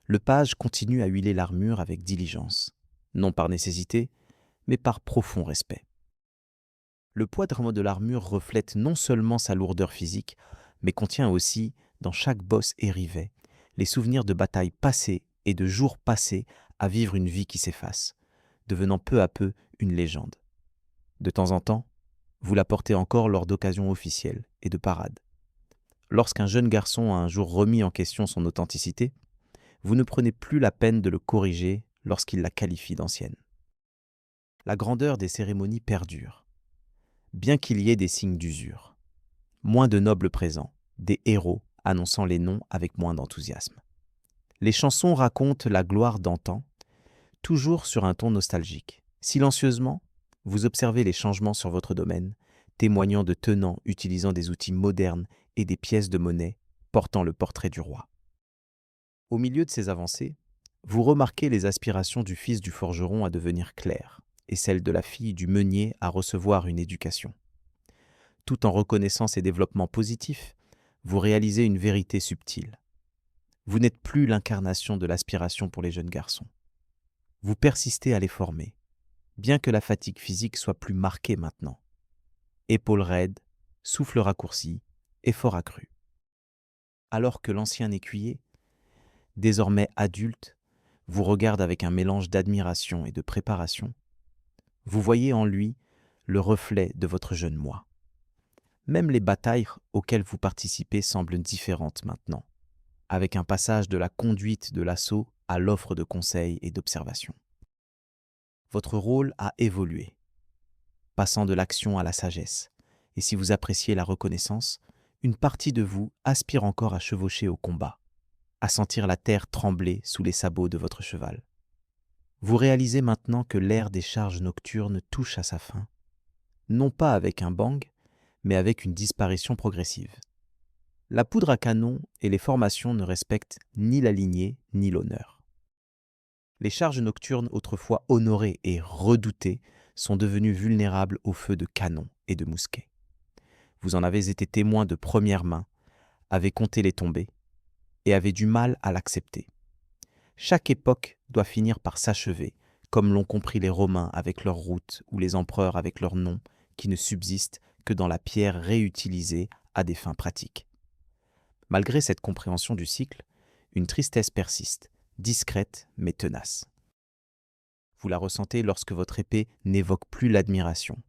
le page continue à huiler l'armure avec diligence, non par nécessité, mais par profond respect. Le poids de l'armure reflète non seulement sa lourdeur physique, mais contient aussi, dans chaque bosse et rivet, les souvenirs de batailles passées et de jours passés à vivre une vie qui s'efface, devenant peu à peu une légende. De temps en temps, vous la portez encore lors d'occasions officielles et de parades. Lorsqu'un jeune garçon a un jour remis en question son authenticité, vous ne prenez plus la peine de le corriger lorsqu'il la qualifie d'ancienne. La grandeur des cérémonies perdure, bien qu'il y ait des signes d'usure. Moins de nobles présents, des héros annonçant les noms avec moins d'enthousiasme. Les chansons racontent la gloire d'antan, toujours sur un ton nostalgique. Silencieusement, vous observez les changements sur votre domaine, témoignant de tenants utilisant des outils modernes et des pièces de monnaie portant le portrait du roi. Au milieu de ces avancées, vous remarquez les aspirations du fils du forgeron à devenir clerc et celles de la fille du meunier à recevoir une éducation. Tout en reconnaissant ces développements positifs, vous réalisez une vérité subtile. Vous n'êtes plus l'incarnation de l'aspiration pour les jeunes garçons. Vous persistez à les former, bien que la fatigue physique soit plus marquée maintenant. Épaules raides, souffle raccourci, effort accru. Alors que l'ancien écuyer, désormais adulte, vous regarde avec un mélange d'admiration et de préparation, vous voyez en lui le reflet de votre jeune moi. Même les batailles auxquelles vous participez semblent différentes maintenant, avec un passage de la conduite de l'assaut à l'offre de conseils et d'observation. Votre rôle a évolué, passant de l'action à la sagesse, et si vous appréciez la reconnaissance, une partie de vous aspire encore à chevaucher au combat, à sentir la terre trembler sous les sabots de votre cheval. Vous réalisez maintenant que l'ère des charges nocturnes touche à sa fin, non pas avec un bang, mais avec une disparition progressive. La poudre à canon et les formations ne respectent ni la lignée ni l'honneur. Les charges nocturnes autrefois honorées et redoutées sont devenues vulnérables au feu de canon et de mousquets. Vous en avez été témoin de première main, avez compté les tombées et avez du mal à l'accepter. Chaque époque doit finir par s'achever, comme l'ont compris les Romains avec leurs routes ou les empereurs avec leurs noms, qui ne subsistent que dans la pierre réutilisée à des fins pratiques. Malgré cette compréhension du cycle, une tristesse persiste, discrète mais tenace. Vous la ressentez lorsque votre épée n'évoque plus l'admiration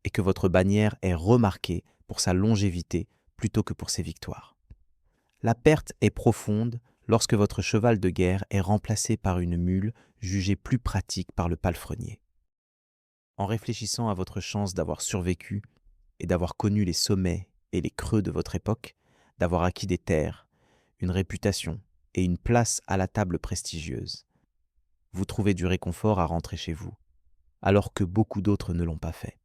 et que votre bannière est remarquée pour sa longévité plutôt que pour ses victoires. La perte est profonde lorsque votre cheval de guerre est remplacé par une mule jugée plus pratique par le palefrenier. En réfléchissant à votre chance d'avoir survécu et d'avoir connu les sommets et les creux de votre époque, d'avoir acquis des terres, une réputation et une place à la table prestigieuse, vous trouvez du réconfort à rentrer chez vous, alors que beaucoup d'autres ne l'ont pas fait.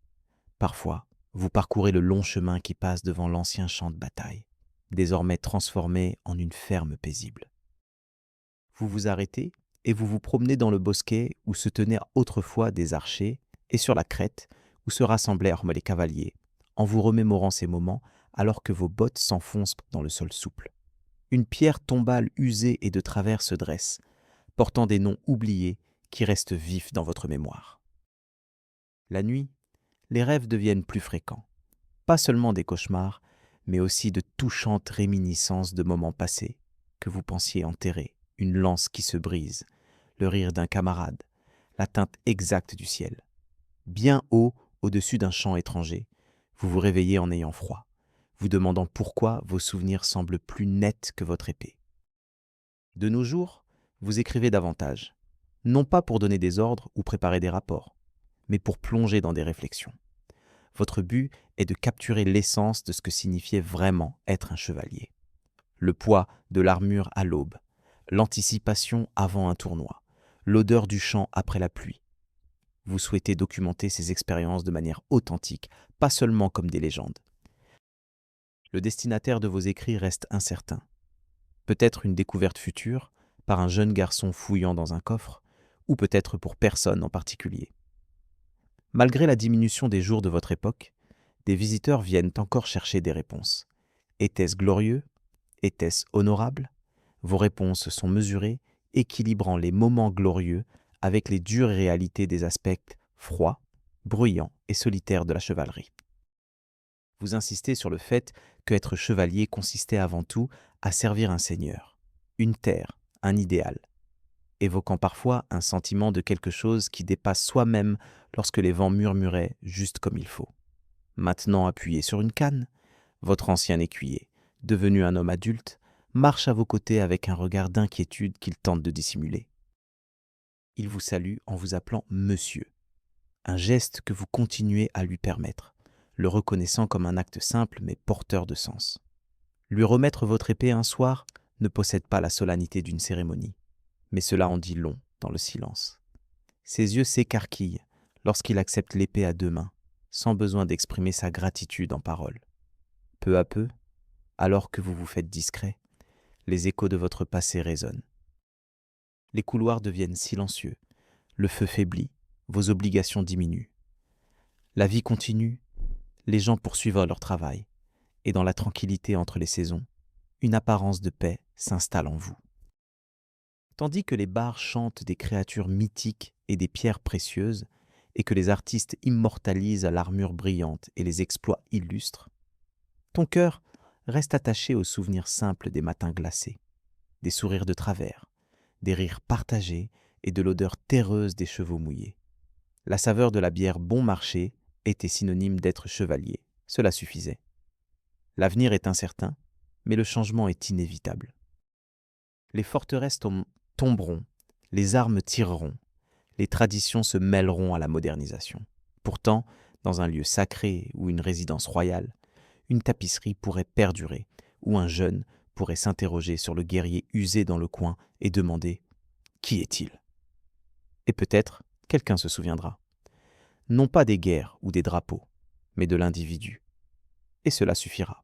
Parfois, vous parcourez le long chemin qui passe devant l'ancien champ de bataille, désormais transformé en une ferme paisible. Vous vous arrêtez et vous vous promenez dans le bosquet où se tenaient autrefois des archers et sur la crête où se rassemblèrent les cavaliers, en vous remémorant ces moments alors que vos bottes s'enfoncent dans le sol souple. Une pierre tombale usée et de travers se dresse, portant des noms oubliés qui restent vifs dans votre mémoire. La nuit, les rêves deviennent plus fréquents, pas seulement des cauchemars, mais aussi de touchantes réminiscences de moments passés que vous pensiez enterrer, une lance qui se brise, le rire d'un camarade, la teinte exacte du ciel. Bien haut, au-dessus d'un champ étranger, vous vous réveillez en ayant froid, vous demandant pourquoi vos souvenirs semblent plus nets que votre épée. De nos jours, vous écrivez davantage, non pas pour donner des ordres ou préparer des rapports, mais pour plonger dans des réflexions. Votre but est de capturer l'essence de ce que signifiait vraiment être un chevalier. Le poids de l'armure à l'aube, l'anticipation avant un tournoi, l'odeur du champ après la pluie. Vous souhaitez documenter ces expériences de manière authentique, pas seulement comme des légendes. Le destinataire de vos écrits reste incertain. Peut-être une découverte future, par un jeune garçon fouillant dans un coffre, ou peut-être pour personne en particulier. Malgré la diminution des jours de votre époque, des visiteurs viennent encore chercher des réponses. Était-ce glorieux? Était-ce honorable? Vos réponses sont mesurées équilibrant les moments glorieux avec les dures réalités des aspects froids, bruyants et solitaires de la chevalerie. Vous insistez sur le fait que être chevalier consistait avant tout à servir un seigneur, une terre, un idéal, évoquant parfois un sentiment de quelque chose qui dépasse soi-même lorsque les vents murmuraient juste comme il faut. Maintenant appuyé sur une canne, votre ancien écuyer, devenu un homme adulte, marche à vos côtés avec un regard d'inquiétude qu'il tente de dissimuler. Il vous salue en vous appelant monsieur, un geste que vous continuez à lui permettre, le reconnaissant comme un acte simple mais porteur de sens. Lui remettre votre épée un soir ne possède pas la solennité d'une cérémonie, mais cela en dit long dans le silence. Ses yeux s'écarquillent lorsqu'il accepte l'épée à deux mains, sans besoin d'exprimer sa gratitude en paroles. Peu à peu, alors que vous vous faites discret, les échos de votre passé résonnent. Les couloirs deviennent silencieux, le feu faiblit, vos obligations diminuent. La vie continue, les gens poursuivent leur travail, et dans la tranquillité entre les saisons, une apparence de paix s'installe en vous. Tandis que les bars chantent des créatures mythiques et des pierres précieuses, et que les artistes immortalisent l'armure brillante et les exploits illustres, ton cœur reste attaché aux souvenirs simples des matins glacés, des sourires de travers, des rires partagés et de l'odeur terreuse des chevaux mouillés. La saveur de la bière bon marché était synonyme d'être chevalier, cela suffisait. L'avenir est incertain, mais le changement est inévitable. Les forteresses tomberont, les armes tireront, les traditions se mêleront à la modernisation. Pourtant, dans un lieu sacré ou une résidence royale, une tapisserie pourrait perdurer, ou un jeune pourrait s'interroger sur le guerrier usé dans le coin et demander « Qui est-il » Et peut-être, quelqu'un se souviendra. Non pas des guerres ou des drapeaux, mais de l'individu. Et cela suffira.